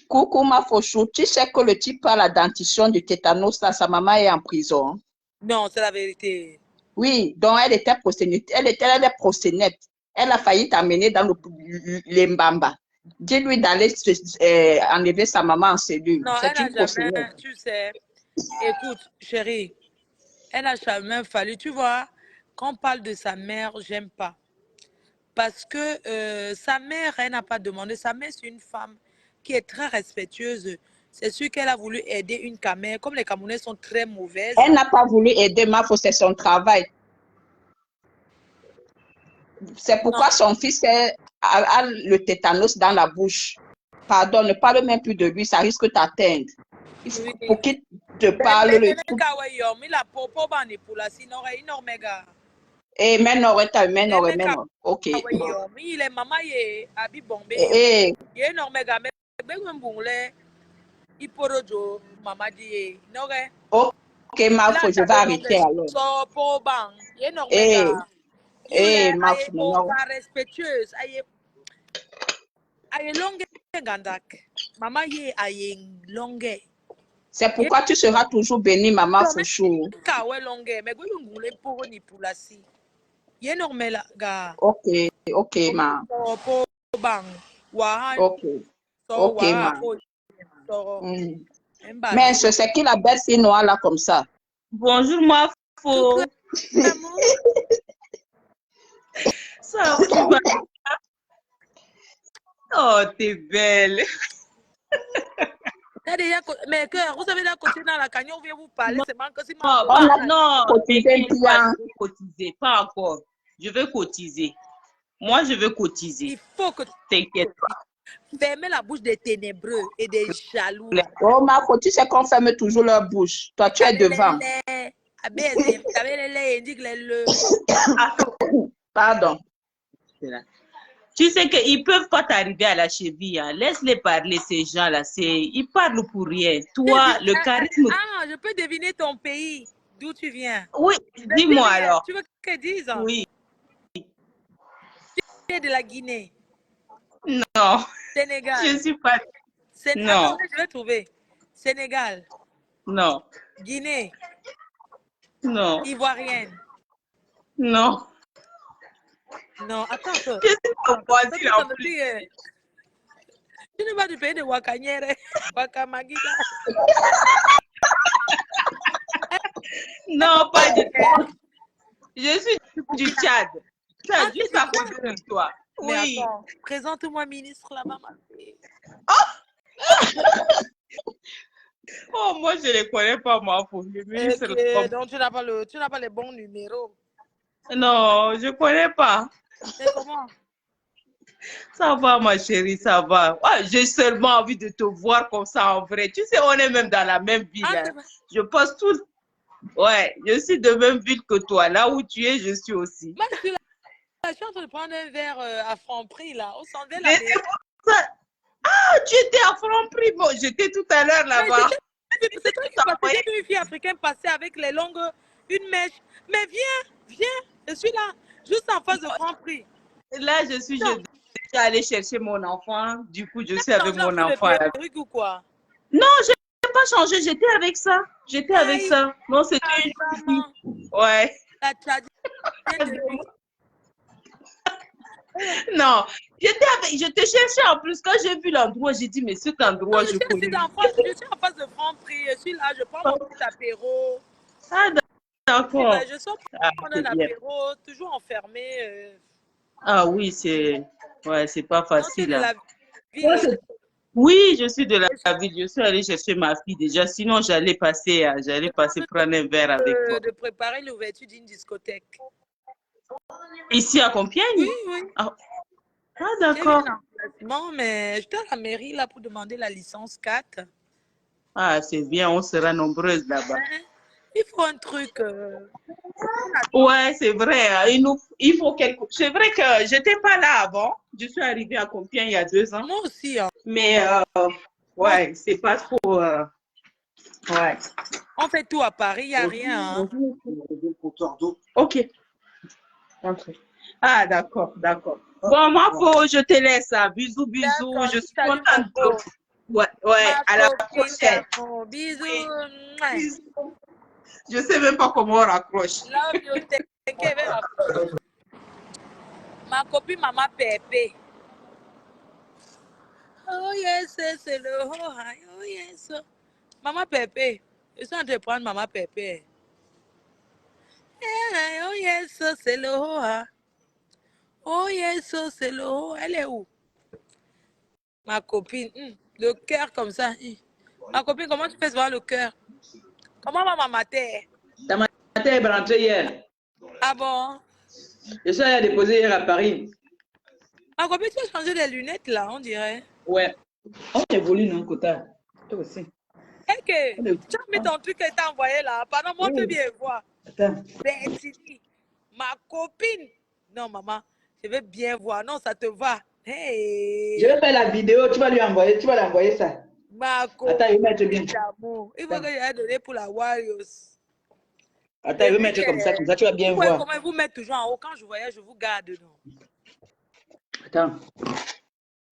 Coucou, ma Fauchou. Tu sais que le type a la dentition du tétanos, là, sa maman est en prison. Non, c'est la vérité. Oui, donc elle était prosénète. Elle est prosénète. Elle a failli t'amener dans les Mbamba. Dis-lui d'aller enlever sa maman en cellule. Non, C'est elle une n'a jamais, prosénète. tu sais. Écoute, chérie, elle n'a jamais fallu. Tu vois, quand on parle de sa mère, j'aime pas. Parce que sa mère, elle n'a pas demandé. Sa mère, c'est une femme qui est très respectueuse. C'est sûr qu'elle a voulu aider une camère. Comme les Camerounais sont très mauvaises. Elle n'a pas voulu aider Mafo, c'est son travail. C'est pourquoi son fils a le tétanos dans la bouche. Pardon, ne parle même plus de lui, ça risque de t'atteindre. Oui. Pour qu'il te parle le truc. Eh, mais non, ok. Il est maman, abi bombe. Eh, Ye no mega me bungle. Iporojo mama di noge. ok, Mafo, je vais arrêter alors. So po bang. Ye no Eh, mega. Yule Mafo, aye non. pas respectueuse. Aye longue gandak. Mama ye aye longue. C'est pourquoi tu seras toujours béni, maman Fouchou. Kawe longue. Mais go bungle pour ni pulasi. Ye no mela ga. Ok, ma. So po bang. Wahan. Ok, So ok, wa ma. po. So. Mais c'est qui la belle fille noire là comme ça? Bonjour, ma faux. Ça, tu vas. Oh, t'es belle. Mais que vous avez la côté dans la cagnon, on vient vous parler, c'est manque si Non, On a non, cotisé un client. cotisé, pas encore. Je veux cotiser. Moi, je veux cotiser. Il faut que tu T'inquiète pas. fermes la bouche des ténébreux et des jaloux. Là. Oh, Marco, tu sais qu'on ferme toujours leur bouche. Toi, tu es devant. Pardon. Tu sais qu'ils ne peuvent pas t'arriver à la cheville. Hein. Laisse-les parler, ces gens-là. Ils parlent pour rien. Toi, le charisme... Ah, je peux deviner ton pays, d'où tu viens. Oui, dis-moi alors. Tu veux que je dise? Oui. Tu es de la Guinée. Non. Sénégal. Je ne suis pas... Non. Attends, je vais trouver. Sénégal. Non. Guinée. Non. Ivoirienne. Non. Non, attends. Je suis ton voisin en plus. Tu n'es pas du pays de Wakanyere. Wakamagida. Non, pas du tout. Je suis du Tchad. Ah, Juste à côté de toi. Mais Oui. attends, présente-moi ministre là-bas, ma fille. Oh, moi, je ne les connais pas, moi, pour le ministre. Okay, donc, tu n'as pas les bons numéros. Non, je ne connais pas. C'est comment? Ça va, ma chérie, ça va. Ah, j'ai seulement envie de te voir comme ça en vrai. Tu sais, on est même dans la même ville. Ah, Hein. Je passe tout. Ouais, je suis de même ville que toi. Là où tu es, je suis aussi. Moi, je suis en train de prendre un verre à Franprix, là. Au centre de la Mais c'est pour ça. Ah, tu étais à Franprix. Bon, j'étais tout à l'heure là-bas. C'est toi qui passais. J'ai vu une fille africaine passer avec les longues, une mèche. Mais viens, je suis là, juste en face de Franprix. Là, je suis allée chercher mon enfant. Du coup, je suis avec mon enfant. Là. Ou quoi? Non, je n'ai pas changé. J'étais avec ça. J'étais avec ça. Non, c'était une fille. Ouais. La tchadienne de lui. Non, je te cherchais en plus. Quand j'ai vu l'endroit, j'ai dit, mais cet endroit, je connais. Je suis en face de Franprix. Je suis là, je prends mon petit apéro. Ah, d'accord. Je sors prendre un apéro, toujours enfermé. Ah oui, c'est pas facile. De la oui, je suis de la ville. Je suis allée chercher ma fille déjà. Sinon, j'allais passer prendre un verre avec toi. De préparer l'ouverture d'une discothèque. Ici à Compiègne? Oui. Ah d'accord. Non, mais j'étais à la mairie là pour demander la licence 4. Ah, c'est bien, on sera nombreuses là-bas. Il faut un truc. Ouais, c'est vrai. Il faut quelque chose. C'est vrai que j'étais pas là avant. Je suis arrivée à Compiègne il y a 2 ans. Moi aussi. Hein. Mais ouais, c'est pas trop. Ouais. On fait tout à Paris, il n'y a rien. Hein. Ok. Ah, d'accord. Bon, moi, je te laisse. Bisous. Je suis contente. Ouais, à la prochaine. Bisous. Je sais même pas comment on raccroche. Ma copine Maman Pépé. Oh yes, c'est le oh yes. Maman Pépé. Je suis en train de prendre Maman Pépé. Oh yes, c'est le oh yes, c'est le oh. Elle est où? Ma copine. Le cœur comme ça. Ma copine, comment tu fais voir le cœur? Comment maman mater? Ta mater est rentrée hier. Ah bon? Je suis allée déposer hier à Paris. Ma copine, tu as changé les lunettes là, on dirait. Ouais. On évolue, non, Kota? Toi aussi. Et que tu as mis ton truc et t'as envoyé là. Pardon, moi, je veux bien voir. Attends. Betty, ma copine. Non, maman, je veux bien voir. Non, ça te va. Hey. Je vais faire la vidéo, tu vas l'envoyer ça. Ma copine. Attends, il va mettre bien. Il faut que je donné pour la Warriors. Attends, il va mettre comme ça, tu vas bien voir. Comment vous mettez toujours en haut? Quand je voyais, je vous garde. Non? Attends.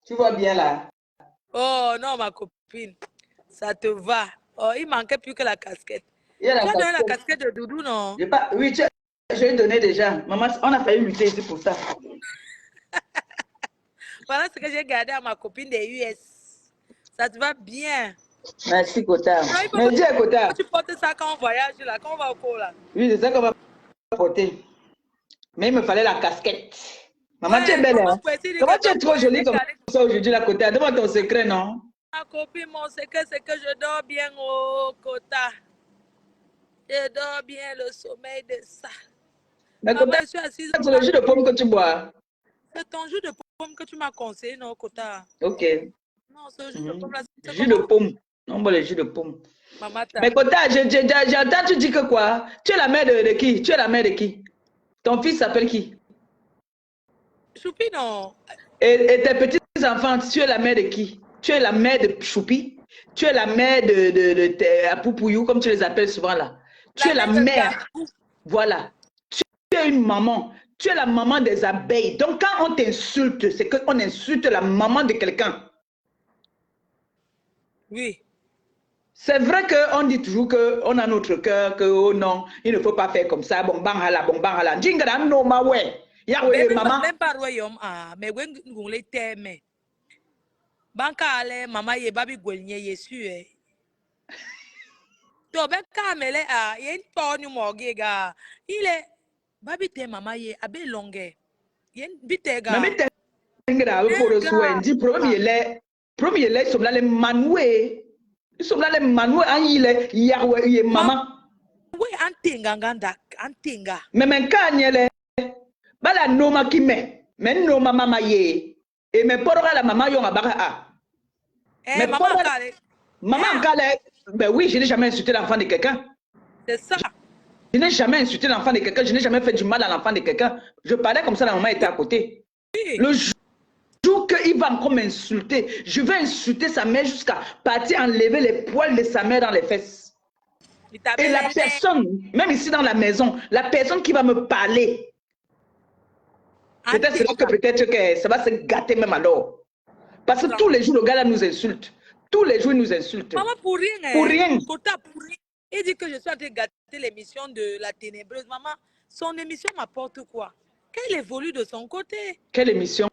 Tu vois bien là? Oh non, ma copine. Ça te va. Oh, il manquait plus que la casquette. Il y a tu as donné la casquette de Doudou, non? Oui, je l'ai donné déjà. Maman, on a failli lutter ici pour ça. Voilà ce que j'ai gardé à ma copine des US. Ça te va bien. Merci, Kota. Mais dis à Kota. Tu portes ça quand on voyage là, quand on va au cours là. Oui, c'est ça qu'on va porter. Mais il me fallait la casquette. Maman, tu es belle, hein? Comment tu es trop jolie comme ça aujourd'hui, la Kota? Demande ton secret, non? Ma copine, mon secret, c'est que je dors bien au Kota. Je dors bien le sommeil de ça. Mais Maman, Kota, je suis assise. c'est le jus de pomme que tu bois. C'est ton jus de pomme que tu m'as conseillé, non, Kota? Ok. Non, ce jus de pomme là, c'est Jus de comment? pomme. On boit le jus de pomme. Maman, Mais Kota, j'entends, tu dis que quoi? Tu es la mère de qui? Tu es la mère de qui? Ton fils s'appelle qui? Choupi, non. Et tes petits-enfants, tu es la mère de qui? Tu es la mère de Choupi? Tu es la mère de Apoupouillou, comme tu les appelles souvent là. Tu es la mère. Voilà. Tu es une maman. Tu es la maman des abeilles. Donc, quand on t'insulte, c'est qu'on insulte la maman de quelqu'un. Oui. C'est vrai qu'on dit toujours qu'on a notre cœur, que oh non, il ne faut pas faire comme ça. Bon, bang, hala, bon, bang, hala. Djingadam, no, ma ouais. Yahweh, maman. Même pas royaume, mais vous les t'aimez. Banka ale, maman, ye babi gwenye, yesu, eh. To, ben kamele, yen tonu morgega. Il est, babi te maman, ye, abe longue. Yen bitega. Mais t'ingra, pour le soin, dit, premier lait, ils sont là les manoués. Ils sont là les manoués, il est Yahweh, il est maman. Oui, antinga, ganda, antinga. Mais quand il est, bala noma qui met, mais noma mama ye. Et mais pour la maman, yon a barra. Mais maman, kale. Maman, kale, ben oui, je n'ai jamais insulté l'enfant de quelqu'un. C'est ça. Je n'ai jamais insulté l'enfant de quelqu'un, je n'ai jamais fait du mal à l'enfant de quelqu'un. Je parlais comme ça, la maman était à côté. Oui. Le jour qu'il va encore m'insulter, je vais insulter sa mère jusqu'à partir enlever les poils de sa mère dans les fesses. Et la personne, même ici dans la maison, la personne qui va me parler, peut-être que ça va se gâter même alors. Parce que tous les jours, le gars là nous insulte. Tous les jours, il nous insulte. Maman, pour rien. Pour rien. Kota, pour rien. Il dit que je suis en train de gâter l'émission de La Ténébreuse. Maman, son émission m'apporte quoi? Qu'elle évolue de son côté. Quelle émission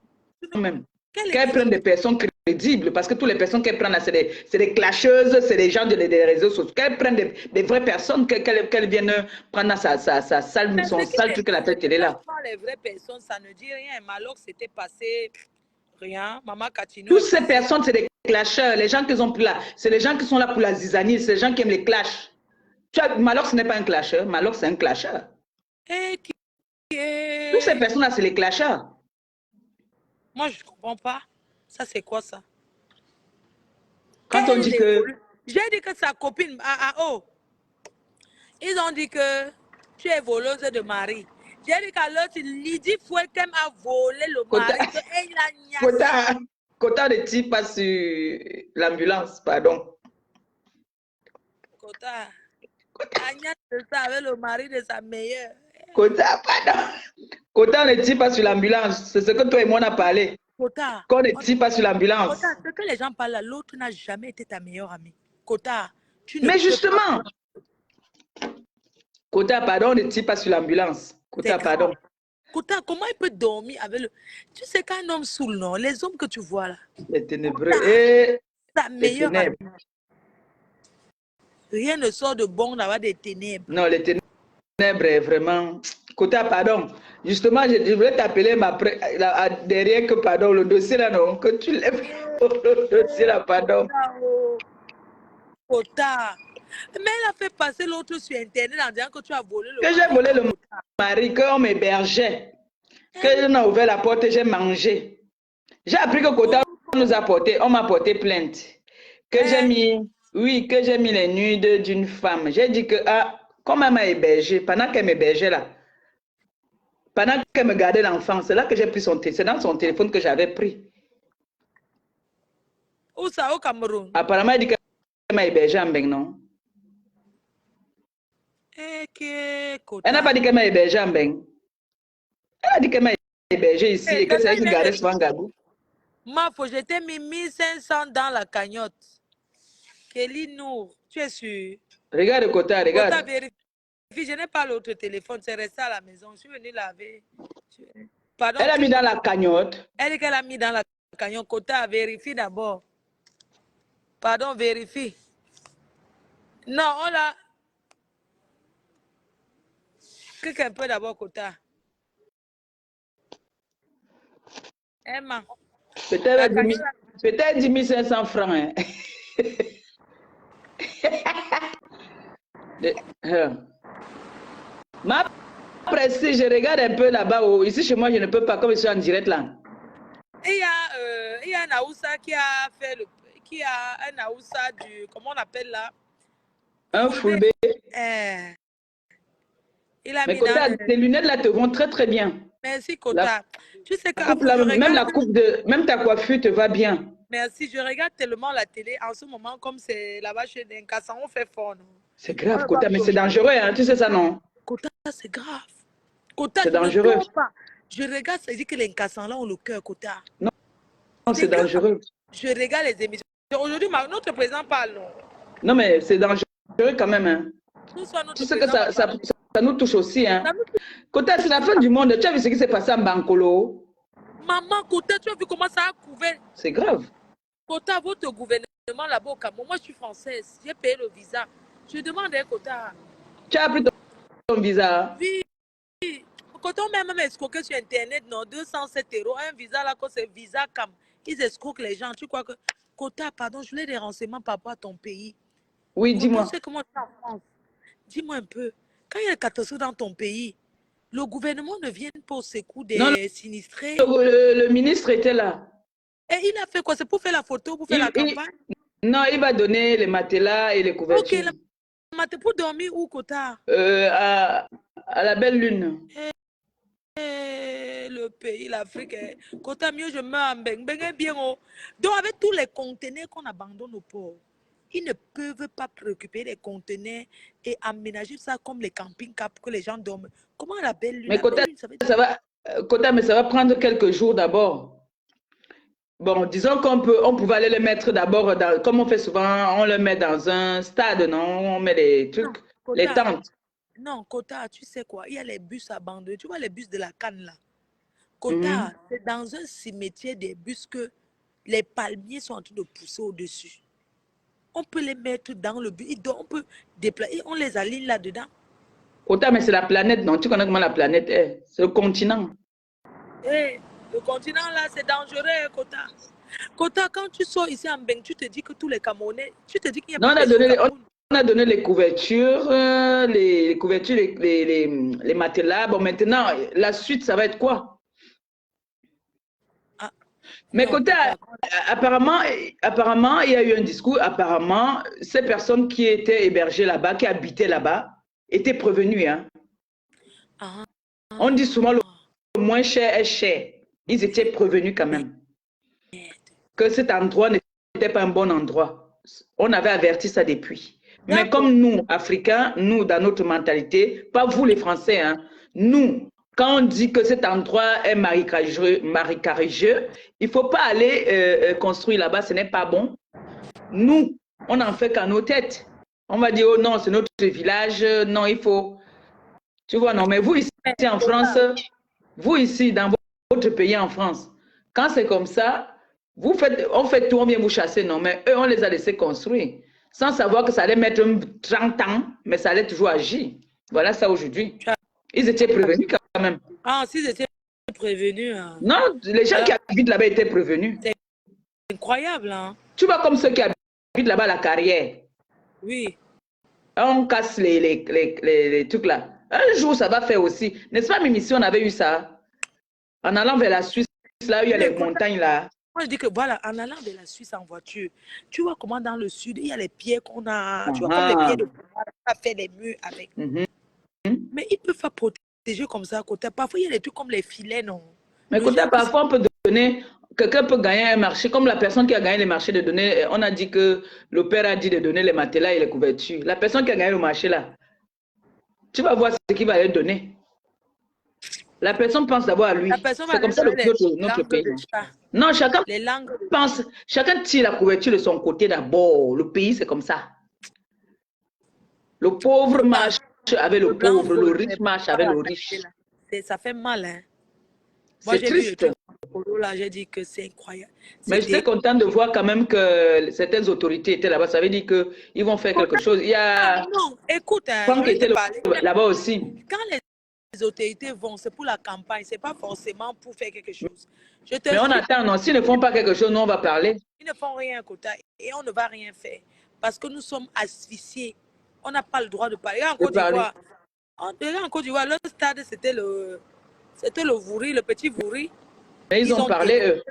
même? Qu'elle prenne des personnes crédibles. Parce que toutes les personnes qu'elle prend là, c'est des clasheuses, c'est des gens des réseaux sociaux. Qu'elle prenne des vraies personnes, qu'elle vienne prendre son sale truc à la tête, elle est là. Les vraies personnes, ça ne dit rien. Mais alors, c'était passé rien. Maman Katino. Toutes ces personnes, c'est des clasheurs. Les gens qui sont plus là, c'est les gens qui sont là pour la zizanie, c'est les gens qui aiment les clashs. Malok, ce n'est pas un clasheur. Malok, c'est un clasheur. Toutes ces personnes-là, c'est les clasheurs. Moi, je ne comprends pas. Ça, c'est quoi ça? Quand on dit que... J'ai dit que sa copine... Ils ont dit que tu es voleuse de mari. J'ai dit qu'à l'autre, Lydie Fouetem a volé le mari. Kota ne tire pas sur l'ambulance, pardon. Kota. Agnès, c'est ça, avec le mari de sa meilleure. Kota, pardon. Kota ne tire pas sur l'ambulance. C'est ce que toi et moi on a parlé. Kota. Qu'on ne tire pas sur l'ambulance. Kota, ce que les gens parlent là, l'autre n'a jamais été ta meilleure amie. Kota, tu ne... Mais justement, Kota, pardon, on ne tire pas sur l'ambulance. Kota, pardon. Kota, comment il peut dormir avec le... Tu sais qu'un homme saoul, non? Les hommes que tu vois là. Les ténébreux. Et ta meilleure amie. Rien ne sort de bon d'avoir des ténèbres. Non, les ténèbres, est vraiment... Kota, pardon. Justement, je voulais t'appeler derrière que, pardon, le dossier là, non, que tu lèves le dossier là, pardon. Kota. Mais elle a fait passer l'autre sur Internet en disant que tu as volé le mari. Que j'ai volé le mari, qu'on m'hébergeait. Que on a ouvert la porte et j'ai mangé. J'ai appris que Kota nous a porté, on m'a porté plainte. Que j'ai mis... Oui, que j'ai mis les nuits d'une femme. J'ai dit que, comme elle m'a hébergé, pendant qu'elle m'hébergeait là, pendant qu'elle me gardait l'enfant, c'est là que j'ai pris son téléphone. C'est dans son téléphone que j'avais pris. Où ça, au Cameroun? Apparemment, elle dit qu'elle m'a hébergé en Beng, non? Elle n'a pas dit qu'elle m'a hébergé en Beng. Elle a dit qu'elle m'a hébergé ici et que c'est elle qui gardait souvent Gabou. Ma faut jeter mis 1500 dans la cagnotte. Kelly Nour, tu es sûr? Regarde Kota, regarde. Kota, vérifie, je n'ai pas l'autre téléphone, c'est resté à la maison. Je suis venue laver. Pardon, elle a mis dans la cagnotte. Elle dit qu'elle a mis dans la cagnotte. Kota, vérifie d'abord. Pardon, vérifie. Non, on l'a... Clique un peu d'abord, Kota. Emma. Peut-être 10 500 francs. Hein. Ma pressée, je regarde un peu là-bas. Ici, chez moi, je ne peux pas, comme je suis en direct là. Et il y a un Aoussa qui a fait qui a un Aoussa du, comment on appelle là? Un full B. Il a Mais mis Kota, dans tes lunettes là te vont très très bien. Merci Kota. Tu sais que Coupe, là, même la coupe même ta coiffure te va bien. Merci, je regarde tellement la télé en ce moment, comme c'est là-bas chez Nkassan, on fait fort, non? C'est grave, Kota, mais c'est dangereux, hein, tu sais ça, non? Kota, c'est grave. Kota, c'est dangereux. Pas. Je regarde, ça dit que les Nkassan là ont le cœur, Kota. Non, c'est dangereux. Je regarde les émissions. Aujourd'hui, notre président parle, non? Non, mais c'est dangereux quand même, hein. Tu sais que ça nous touche aussi, hein. Kota, c'est la fin du monde. Tu as vu ce qui s'est passé en Bankolo? Maman, Kota, tu as vu comment ça a couvert? C'est grave. Kota, votre gouvernement là-bas au Cameroun, moi je suis française, j'ai payé le visa. Je demande à Kota. Tu as pris ton visa? Oui. Kota, on m'a même escroqué sur Internet, non, 207 €. Un visa là, c'est Visa Cam. Ils escroquent les gens. Tu crois que. Kota, pardon, je voulais des renseignements par rapport à ton pays. Oui, dis-moi. Tu sais comment tu es en France. Dis-moi un peu. Quand il y a une catastrophe dans ton pays, le gouvernement ne vient pas au secours des sinistrés. Le ministre était là. Et il a fait quoi? C'est pour faire la photo, pour faire la campagne? Non, il va donner les matelas et les couvertures. Ok, la matelas pour dormir où, Kota? À la belle lune. Le pays, l'Afrique. Kota, mieux je meurs en Beng. Beng est bien. Donc, avec tous les conteneurs qu'on abandonne aux pauvres, ils ne peuvent pas préoccuper les conteneurs et aménager ça comme les camping-cars pour que les gens dorment. Comment la belle lune? Mais Kota, mais ça va prendre quelques jours d'abord. Bon, disons on pouvait aller les mettre d'abord, comme on fait souvent, on le met dans un stade, non? On met les trucs, les tentes. Non, Kota, tu sais quoi? Il y a les bus abandonnés. Tu vois les bus de la Cannes là? Kota, c'est dans un cimetière des bus que les palmiers sont en train de pousser au-dessus. On peut les mettre dans le bus, on peut déplacer, on les aligne là-dedans. Kota, mais c'est la planète, non? Tu connais comment la planète est? C'est le continent. Le continent là, c'est dangereux, Kota. Kota, quand tu sors ici en Beng, tu te dis que tous les Camerounais, tu te dis qu'il y a non, on a donné les couvertures, les matelas. Bon, maintenant, la suite, ça va être quoi? Mais Kota, apparemment, il y a eu un discours. Apparemment, ces personnes qui étaient hébergées là-bas, qui habitaient là-bas, étaient prévenues. Hein. On dit souvent le moins cher est cher. Ils étaient prévenus quand même. Que cet endroit n'était pas un bon endroit. On avait averti ça depuis. Mais comme nous, Africains, nous, dans notre mentalité, pas vous les Français, hein, nous, quand on dit que cet endroit est marécageux, il ne faut pas aller construire là-bas, ce n'est pas bon. Nous, on n'en fait qu'à nos têtes. On va dire, oh non, c'est notre village, non, il faut... Tu vois, non, mais vous ici en France, vous ici, dans votre pays en France, quand c'est comme ça, on fait tout, on vient vous chasser, non, mais eux, on les a laissés construire, sans savoir que ça allait mettre 30 ans, mais ça allait toujours agir. Voilà ça aujourd'hui. Ils étaient prévenus quand même. Ah, s'ils étaient prévenus. Hein. Non, les gens qui habitent là-bas étaient prévenus. C'est incroyable, hein. Tu vois comme ceux qui habitent là-bas la carrière. Oui. On casse les trucs là. Un jour, ça va faire aussi. N'est-ce pas, Mimi, si on avait eu ça? En allant vers la Suisse, là où il y a les montagnes là. Moi, je dis que voilà, en allant vers la Suisse en voiture, tu vois comment dans le sud, il y a les pierres qu'on a, tu vois, comme les pierres de pouvoir, on a fait les murs avec. Mais ils peuvent pas protéger comme ça à côté. Parfois, il y a des trucs comme les filets, non? Mais côté, parfois, on peut donner, quelqu'un peut gagner un marché, comme la personne qui a gagné le marché de donner, on a dit que le père a dit de donner les matelas et les couvertures. La personne qui a gagné le marché là, tu vas voir ce qu'il va lui donner. La personne pense d'abord à lui. C'est comme ça notre pays. Non, chacun tire la couverture de son côté d'abord. Le pays, c'est comme ça. Le pauvre marche avec le pauvre, le riche marche avec le riche. Ça fait mal, hein. C'est triste. Là, j'ai dit que c'est incroyable. Mais j'étais contente de voir quand même que certaines autorités étaient là-bas. Ça veut dire qu'ils vont faire quelque chose. Il y a... non, écoute, hein, Franck était là-bas aussi. Quand les autorités vont, c'est pour la campagne, c'est pas forcément pour faire quelque chose. Mais on attend, non. S'ils ne font pas quelque chose, nous, on va parler. Ils ne font rien, Kota, et on ne va rien faire. Parce que nous sommes asphyxiés. On n'a pas le droit de parler. En Côte d'Ivoire, Déjà en Côte d'Ivoire, le stade, c'était le Vouri, le petit Vouri. Mais ils ont parlé, eux.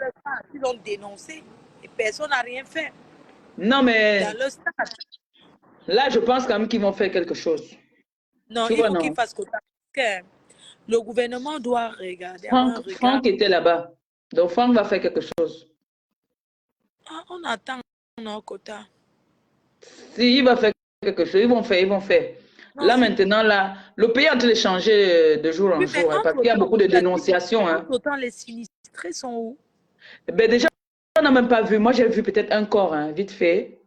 Ils ont dénoncé et personne n'a rien fait. Non, mais Dans le stade. là, je pense quand même qu'ils vont faire quelque chose. Non, Tu il vois, faut non. qu'ils fassent quota. Le gouvernement doit regarder. Franck était là-bas. Donc, Franck va faire quelque chose. Ah, on attend nos quotas. Si, il va faire quelque chose, ils vont faire. Non, Là, si. maintenant, là, le pays est en train de changer de jour en Oui, mais jour, hein, parce qu'il y a beaucoup de dénonciations. Hein. Autant les sinistrés sont où? Ben déjà, on n'a même pas vu. Moi, j'ai vu peut-être un corps, hein, vite fait.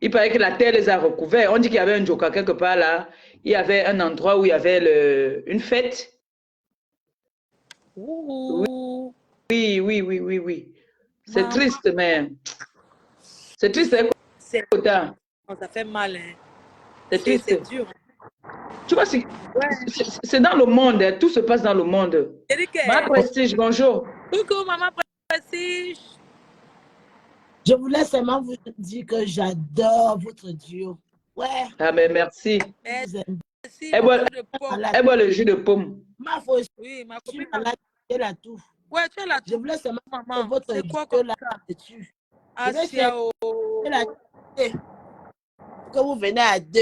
Il paraît que la terre les a recouverts. On dit qu'il y avait un joker quelque part là. Il y avait un endroit où il y avait une fête. Ouh. Oui. C'est triste, mais... C'est triste, hein, Kota. Ça fait mal, hein. C'est triste. C'est dur. Tu vois, c'est dans le monde. Hein. Tout se passe dans le monde. Ma Prestige, bonjour. Coucou, maman Prestige. Je voulais seulement vous dire que j'adore votre duo. Ouais. Ah, mais merci. Merci. Elle boit le jus de pomme. Ma fausse. Oui, ma copine. Elle a tout. Ouais, tu as la tout. Je voulais seulement maman. Que votre duo là dessus. Que vous venez à 2.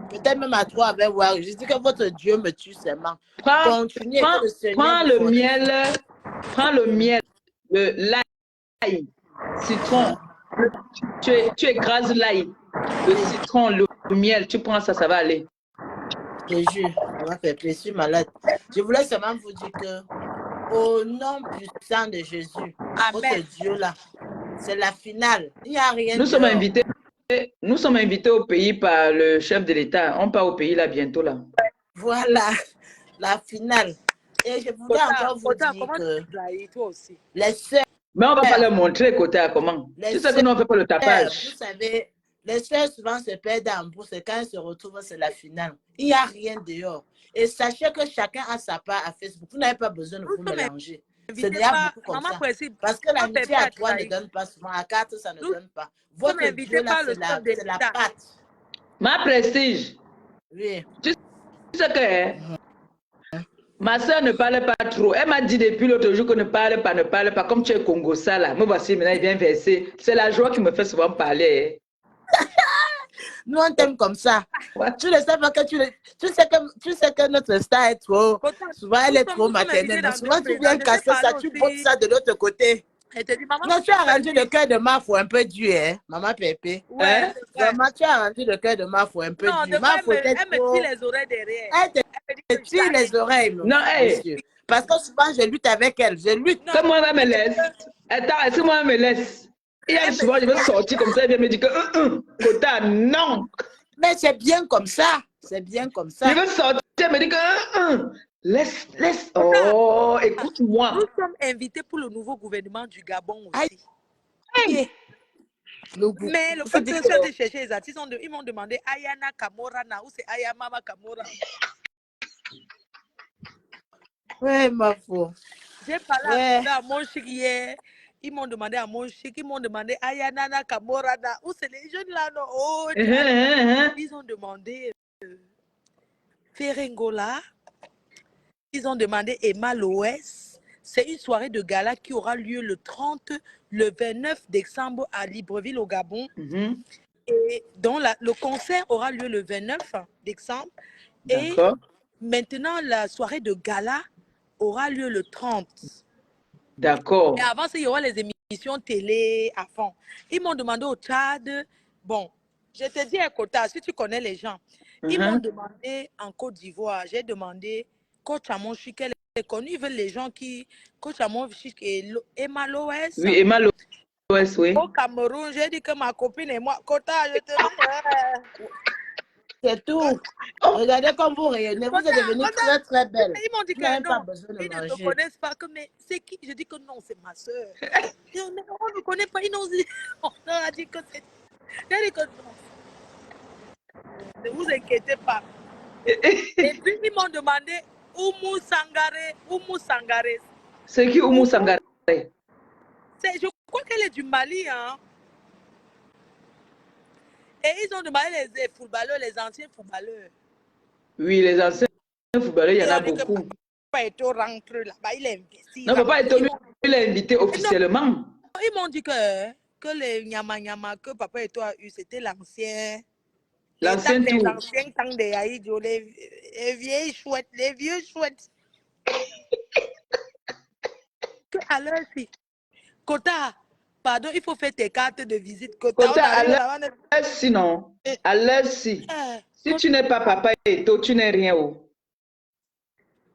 Peut-être même à 3 avec voir. Je dis que votre Dieu me tue seulement. Continuez. Prends le miel, le l'ail, citron. Tu écrases l'ail, le citron, le miel, tu prends ça, ça va aller. Je te jure, ça m'a fait plaisir, je suis malade. Je voulais seulement vous dire que, au nom puissant de Jésus, votre Dieu là, c'est la finale. Il n'y a rien Nous sommes invités au pays par le chef de l'État. On part au pays là bientôt là. Voilà, la finale. Et je voulais encore vous dire que toi aussi. Les sœurs. Mais on ne va pas leur montrer côté comment. Tu sais que nous on ne fait pas le tapage. Vous savez, les sœurs souvent se perdent en bourse et quand elles se retrouvent, c'est la finale. Il n'y a rien dehors. Et sachez que chacun a sa part à Facebook. Vous n'avez pas besoin de vous mélanger. C'est déjà beaucoup comme ça. Parce que l'amitié à 3 ne donne pas souvent, à 4 ça ne donne pas. Votre Dieu là, c'est la patte. Ma Prestige. Oui. Tu sais que ma soeur ne parle pas trop. Elle m'a dit depuis l'autre jour que ne parle pas. Comme tu es Congo ça là. Me voici maintenant, il vient verser. C'est la joie qui me fait souvent parler. Nous, on t'aime comme ça. Tu ne sais pas que tu sais que notre star est trop. Souvent, elle est trop maternelle. Mais souvent, tu viens casser ça, tu bottes ça de l'autre côté. Non, tu as rendu le cœur de Mafou un peu dur, hein, maman Pépé. Ouais, vraiment, tu as rendu le cœur de Mafou un peu dur. Mafou, elle me tire les oreilles derrière. Elle te tire les oreilles, non, monsieur. Parce que souvent, je lutte avec elle. Je lutte. Que moi, me laisse. Attends, si moi, me laisse. Et elle, souvent, je vais sortir comme ça, elle vient me dire que, Kota, non. Mais c'est bien comme ça. C'est bien comme ça. Je veux sortir, elle me dit que, laisse. Oh, écoute-moi. Nous sommes invités pour le nouveau gouvernement du Gabon aussi. Hey. Mais le fait que je suis allée chercher les artistes, ils m'ont demandé Ayana Kamorana ou c'est Ayamama Kamora. Ouais, ma foi. J'ai parlé à mon chic hier. Ils m'ont demandé à mon chic, ils m'ont demandé Ayanana Kamorana. Où c'est les jeunes là, non? Oh, ils ont demandé Ferengola. Ils ont demandé Emma Loès. C'est une soirée de gala qui aura lieu le 30, le 29 décembre à Libreville au Gabon. Et donc le concert aura lieu le 29 décembre. Et maintenant, la soirée de gala aura lieu le 30. D'accord. Et avant ça, il y aura les émissions télé à fond. Ils m'ont demandé au Tchad. Bon, je te dis à Kota, si tu connais les gens. Ils m'ont demandé en Côte d'Ivoire. J'ai demandé Coach Amon Chic, elle est connue. Ils veulent les gens qui. Coach Amon Chic et Emma Loès. Oui, Emma Loès, oui. Au Cameroun, j'ai dit que ma copine et moi. Kota, je te dis. C'est tout. Regardez comme vous rayonnez. Vous êtes devenue très, très belle. Ils m'ont dit que non, ils ne te connaissent pas. Mais c'est qui? Je dis que non, c'est ma soeur. On ne connaît pas. Ils nous dit, on a dit que c'est. J'ai dit que non. Ne vous inquiétez pas. Et puis, ils m'ont demandé Oumou Sangaré. C'est qui Oumou Sangaré? Je crois qu'elle est du Mali, hein. Et ils ont demandé les footballeurs, les anciens footballeurs. Oui, les anciens footballeur, il y en Ils a ont dit que beaucoup. Papa Eto'o rentre là-bas, il est investi. Non, Papa Eto'o, lui, il l'a invité officiellement. Ils m'ont dit que les nyama que Papa Eto'o a eu, c'était l'ancien. L'ancien tour. L'ancien temps de Yaïdio, les vieilles chouettes, les vieux chouettes. Alors, si. Kota, pardon, il faut faire tes cartes de visite. Kota, à l'heure, sinon, à l'heure, si tu n'es pas Papa Eto'o, tu n'es rien.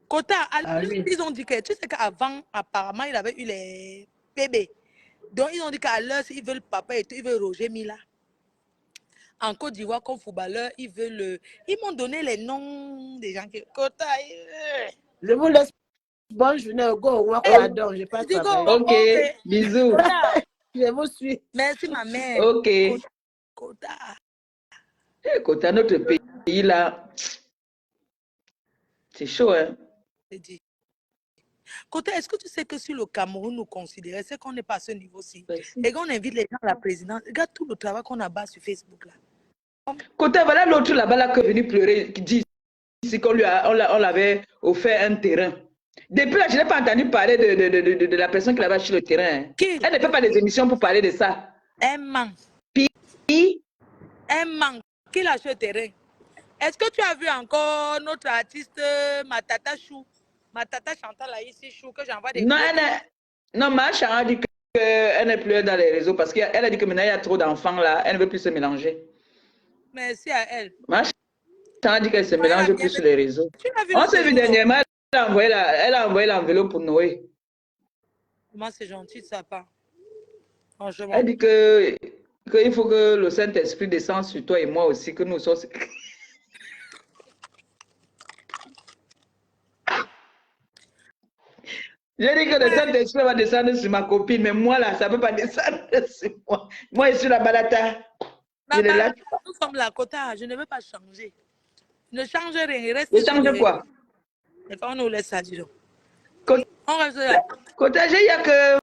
Kota, ils ont dit que, tu sais qu'avant, apparemment, il avait eu les bébés. Donc, ils ont dit qu'à l'heure, s'ils veulent Papa Eto'o, ils veulent Roger Mila. En Côte d'Ivoire, comme footballeur, ils veulent. Ils m'ont donné les noms des gens qui. Kota. Je vous laisse. Bonne journée, go work là-dedans. Je passe Ok, bisous. Je vous suis. Merci, ma mère. Ok. Kota. Kota, notre pays là, c'est chaud, hein? Kota, est-ce que tu sais que si le Cameroun nous considérait, c'est qu'on n'est pas à ce niveau-ci. Et qu'on invite les gens à la présidence. Regarde tout le travail qu'on a bas sur Facebook là. Kota, voilà l'autre là-bas là qui est venu pleurer, qui dit ici qu'on l'avait offert un terrain. Depuis là, je n'ai pas entendu parler de la personne qui l'avait acheté le terrain. Hein. Elle ne fait pas des émissions pour parler de ça. Un manque. Un manque. Qui l'a acheté le terrain? Est-ce que tu as vu encore notre artiste Matata Chou? Matata Chantal là ici, Chou, que j'envoie des... Non, ma Chan a dit qu'elle n'est plus dans les réseaux parce qu'elle a dit que maintenant il y a trop d'enfants là, elle ne veut plus se mélanger. Merci à elle. Ma Chan a dit qu'elle se mélange plus sur les réseaux. On s'est vu dernièrement, elle a envoyé l'enveloppe pour Noé. Comment c'est gentil de sa part. Franchement. Elle dit qu'il faut que le Saint-Esprit descende sur toi et moi aussi, que nous sommes... J'ai dit que le Saint-Esprit va descendre sur ma copine, mais moi là, ça ne peut pas descendre sur moi. Moi, je suis la balata. Nous sommes là, Kota, je ne veux pas changer. Ne change rien, il reste... Je change quoi? Et on nous laisse ça, dis donc. On reste là. Kota, il n'y a que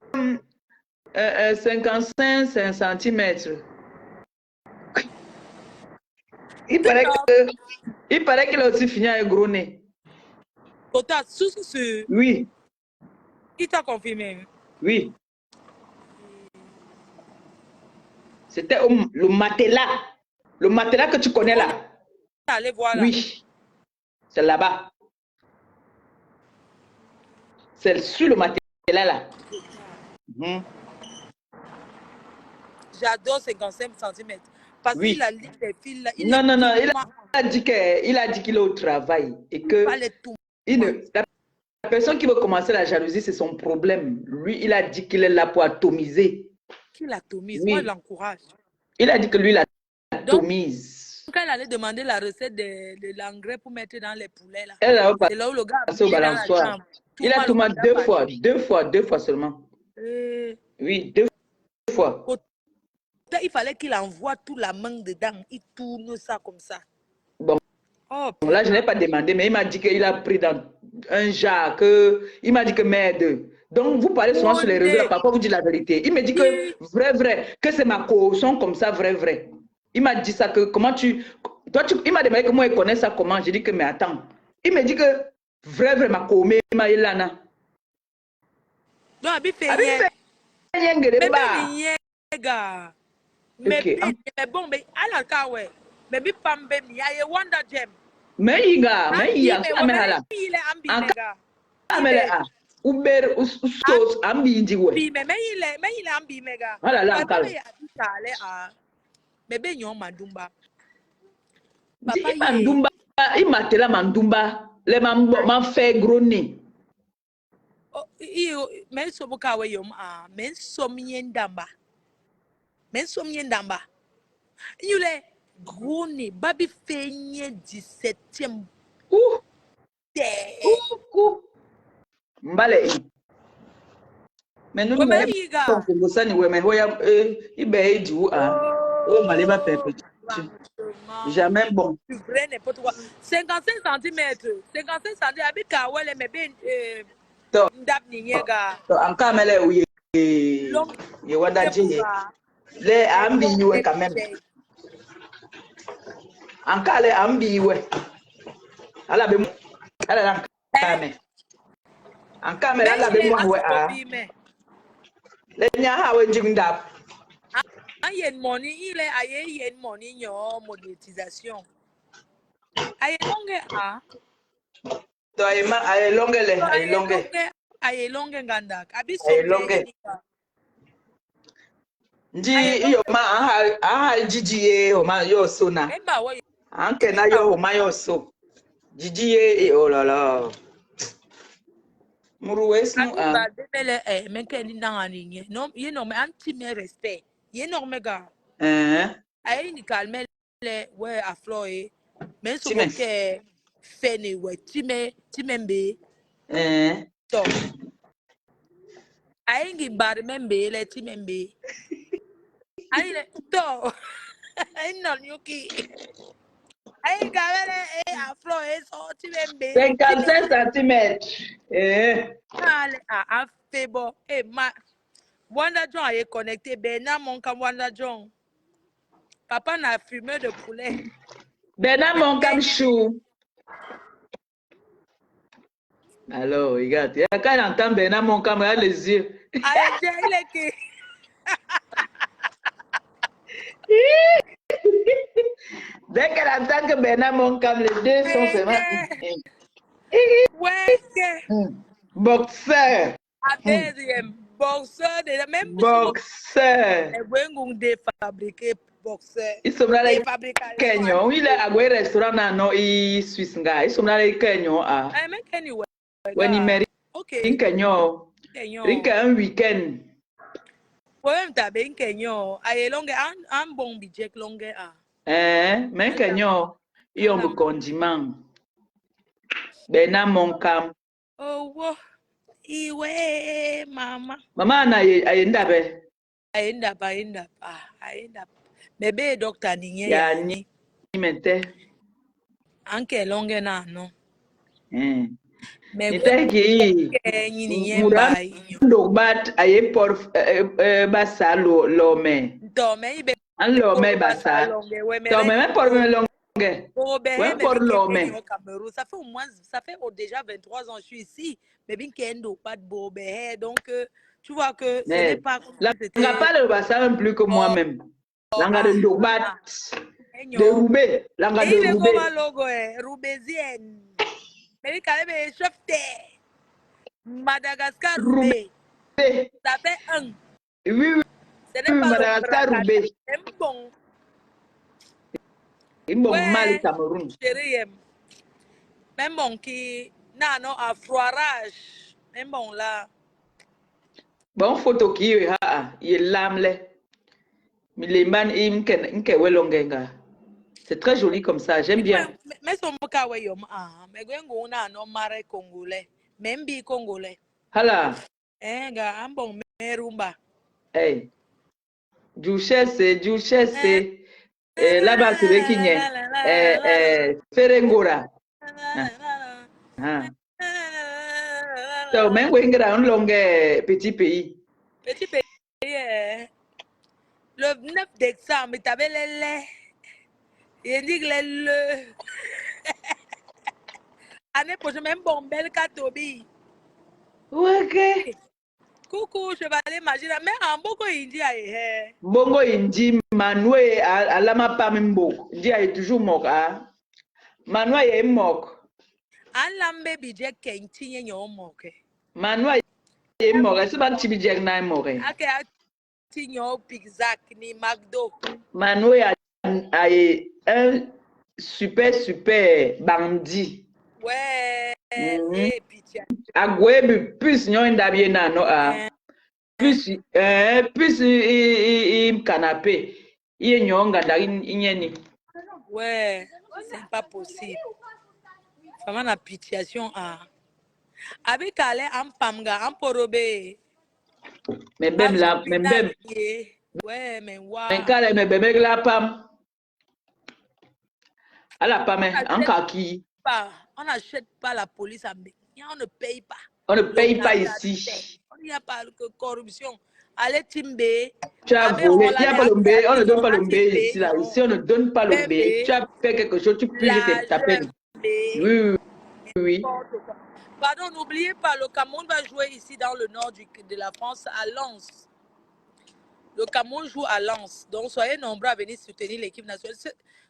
55 cm. Il paraît qu'il a aussi fini avec un gros nez. Kota, oui. Qui t'a confirmé? Oui. C'était le matelas. Le matelas que tu connais là. Allez voir là. Oui. C'est là-bas. C'est sur le matelas là. J'adore 55 cm. Parce qu'il a dit des fils là. Non. Il a dit qu'il est au travail. Et que la personne qui veut commencer la jalousie, c'est son problème. Lui, il a dit qu'il est là pour atomiser. Qu'il atomise, moi, je l'encourage. Il a dit que lui, il atomise. Quand elle allait demander la recette de l'engrais pour mettre dans les poulets, là. C'est là où le gars a passé au balançoire. Il a tout mis deux fois seulement. Oui, 2 fois. Il fallait qu'il envoie tout la mangue dedans. Il tourne ça comme ça. Bon, là, je n'ai pas demandé, mais il m'a dit qu'il a pris dans un jar, il m'a dit que merde. Donc, vous parlez souvent sur les réseaux, parfois vous dites la vérité. Il me dit que vrai, que c'est ma caution comme ça, vrai. Il m'a dit ça, que comment il m'a demandé comment il connaît ça, comment. J'ai dit que, mais attends. Il me dit que vrai, ma comé, ma ilana. Non, mais bon, mais à la cas, ouais. Mais pambe, il y a Wanda Gem. Mais il y a, il est Uber ustos ambi ndiwe. Mais il est ambi mega. Voilà là encore. Mais ben yon mandumba. Papa mandumba, il matela mandumba, le man fait gros nez. Mais so boka we yom men somien damba. Yule gros nez, babi fenye 17e. Mbale. Mais nous nous ça ni mais hoya ibe di ou maliba pepe. Jamais bon. 55 cm. Abika wele me ben ndap ni nyega. To anka mele uye ye wadaji le ambi yiwe quand même. Anka le ambi yiwe. Ala be Elle est en camé. En camé, Mais elle a il est besoin à de son hobby, mais. les nya ouais jingdap. Il y a une money, il y a une money, il y a une monétisation. Il y a longue, ah. To ay longue le, ay longue. Il y a longue, gandak. Abi Ay sombe, longue. inika. Ndi yo ma aha jijiye o ma yo so na. Emba, ouais. Anke na yo o ma yo so. Jijiye oh là là. Muruwes nu a. Ba debele men ken ni nanga ni no ye no me anti me respect ye no me ga ay ni calme le we afloye men so Time. ke fene we time mbe to ay ngi bar membe le time mbe ay le to ay no nyuki ay ga wele afloye so time mbe 55 centimètres. ale a febo ma Wanda John est connecté. Bernard Monkam Wanda John. Papa n'a fumé de poulet. Bernard Monkam chou. Alors, regarde. Quand il entend Bernard Monkam, il a les yeux. Allez, il est que. Dès qu'elle entend que Bernard Monkam, les deux sont vraiment. Ouais, Boxeur. à deuxième. Boxeur, même Boxeur. les Wengung de fabriquer boxeur. Ils sont là, les fabriquer. Kenyans. Oui, il est à un restaurant dans le Suisse. Ils sont là, les Kenyans. Mais Kenny, When il mérite. ok. Un Kenyan. Un week-end. Ouais, t'as bien Kenyan. Aïe, longue, un bon budget longue. Mais Kenyan, ils ont un condiment. Bernard Monkam. Oh, wow. Iwe, mama. Maman na ayenda Ayenda. Bebe doctor ninye ya ni mente. Anke longe na no. Ni taki murando bat aye por basa lo me. Tome ibe. An lo me basa. Tome me por me longue. Ouais, pour l'homme. Ça fait au moins, déjà 23 ans que je suis ici. Mais bien qu'il pas de beau donc tu vois que ce n'est pas comme on n'a pas le bassin plus que moi-même. Langa de Ndobat, de Roubaix, langa de Roubaix. Il logo roubaisienne. Mais il quand même chef Madagascar Roubaix. Ça fait un. Oui. Ce n'est pas Madagascar Roubaix. C'est bon. Bon mal Cameroun. Chérie, même bon qui non afroirage, même bon là. Bon photo qui est l'âme Mileman imke welongenga. C'est très joli comme ça, j'aime bien. Mais son moka weyom mais gwengo na no mare congolais, même bi congolais. Hala. Ga ambon merumba. Hey. Juchesse. Là-bas, c'est le Kinyé. Ferengora. Donc, même si un long petit pays. Petit pays. Le 9 décembre, tu avais les laits. Il dit que le. Année prochaine, même bon, belle Katobi. Ok. Coucou, chevalier Magina. Mais en Bongo Indi, Bongo Indi, Manoué, à la mapa Mimbo. Indi est toujours mort. Manoué est mort. En lambe budget Kenti, il y a mort. Manoué est mort. C'est pas un petit budget qui est mort. Ok, Tigno, Pixac, ni McDo. Manoué a un super bandit. Ouais. Et puis Agwebe plus nyon ndabie na no plus canapé il nyon nganda inyeni. Ouais, c'est pas possible. Vraiment la pitiation avec aller en pamga en porobé. Mais même là même ouais mais waouh. Mais kale mais bébé la pam. Ala pam en kaki. On n'achète pas la police à Bénin. On ne paye pas. On ne paye pas ici. Il n'y a pas de corruption. Allez, Timbé. Tu as volé. Il n'y a pas le B. On ne donne pas le B ici. Là. Ici, on ne donne pas le B. Tu as fait quelque chose, tu puisses tes peine. Oui. oui. Pardon, n'oubliez pas, le Cameroun va jouer ici dans le nord de la France, à Lens. Le Cameroun joue à Lens. Donc, soyez nombreux à venir soutenir l'équipe nationale.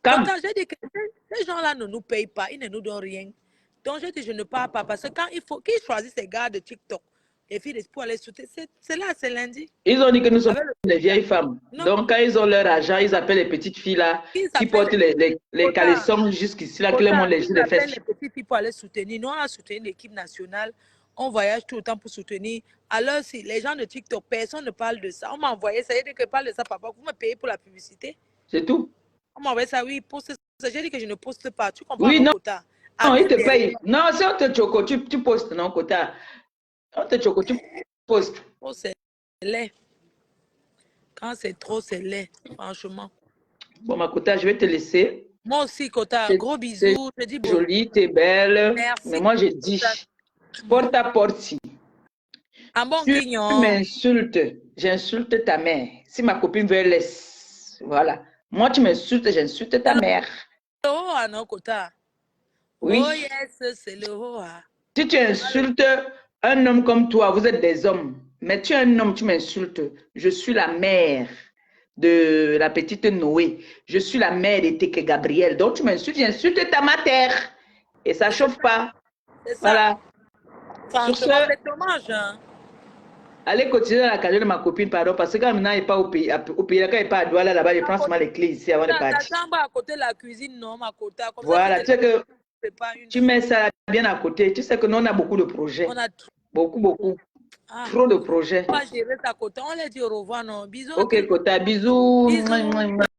Quand Quand j'ai dit que ces gens-là ne nous payent pas, ils ne nous donnent rien. Donc, j'ai dit, je ne pars pas. Parce que quand il faut qu'ils choisissent ces gars de TikTok, les filles pour aller soutenir, c'est là, c'est lundi. ils ont dit que nous sommes Avec des vieilles femmes. Non. Donc, quand ils ont leur argent, ils appellent les petites filles là, Ils qui appellent portent les Quota. caleçons jusqu'ici, là, qui les montrent les Ils les appellent fesses. les petites filles pour aller soutenir. Nous, on a soutenu l'équipe nationale. On voyage tout le temps pour soutenir. Alors, si les gens de TikTok, personne ne parle de ça. On m'a envoyé ça. J'ai dit que parle de ça, papa. Vous me payez pour la publicité. C'est tout. On m'a envoyé ça, oui, poste ça. J'ai dit que je ne poste pas. Tu comprends, Oui, mon non, quota. non, ils Avec te des- payent. Non, si on te choco, tu postes, non, quota. On te choco, tu postes. Oh, c'est laid. Quand c'est trop, c'est laid, franchement. Bon, ma quota, je vais te laisser. Moi aussi, quota. C'est- Gros c'est bisous. Je dis bon. Jolie, t'es belle. Merci. Mais moi, je dis, porte à porte. Un bon Tu guignon. m'insultes, j'insulte ta mère. Si ma copine veut, laisse. Voilà. Moi, tu m'insultes, j'insulte ta mère. Le Hoa, non, quota. Oui. Oh, yes, c'est le Hoa. Si tu insultes un homme comme toi, vous êtes des hommes. Mais tu es un homme, tu m'insultes. Je suis la mère de la petite Noé. Je suis la mère de Teke Gabriel. Donc, tu m'insultes, j'insulte ta mère. Et ça ne chauffe pas. C'est ça. Voilà. Franchement, Sur ce, c'est dommage. Hein. allez continuer dans la carrière de ma copine, pardon, parce que quand maintenant il n'est pas au pays, quand il n'est pas à Douala, là-bas, il prend seulement les clés ici avant de Ta partir. chambre à côté de la cuisine, non, ma quota. Comme Voilà, ça, tu sais que c'est pas une... tu mets ça bien à côté. Tu sais que nous, on a beaucoup de projets. On a Beaucoup. ah, Trop de projets. on va gérer ta quota. On les dit au revoir, non. Bisous. Ok, Kota, bisous. Bisous.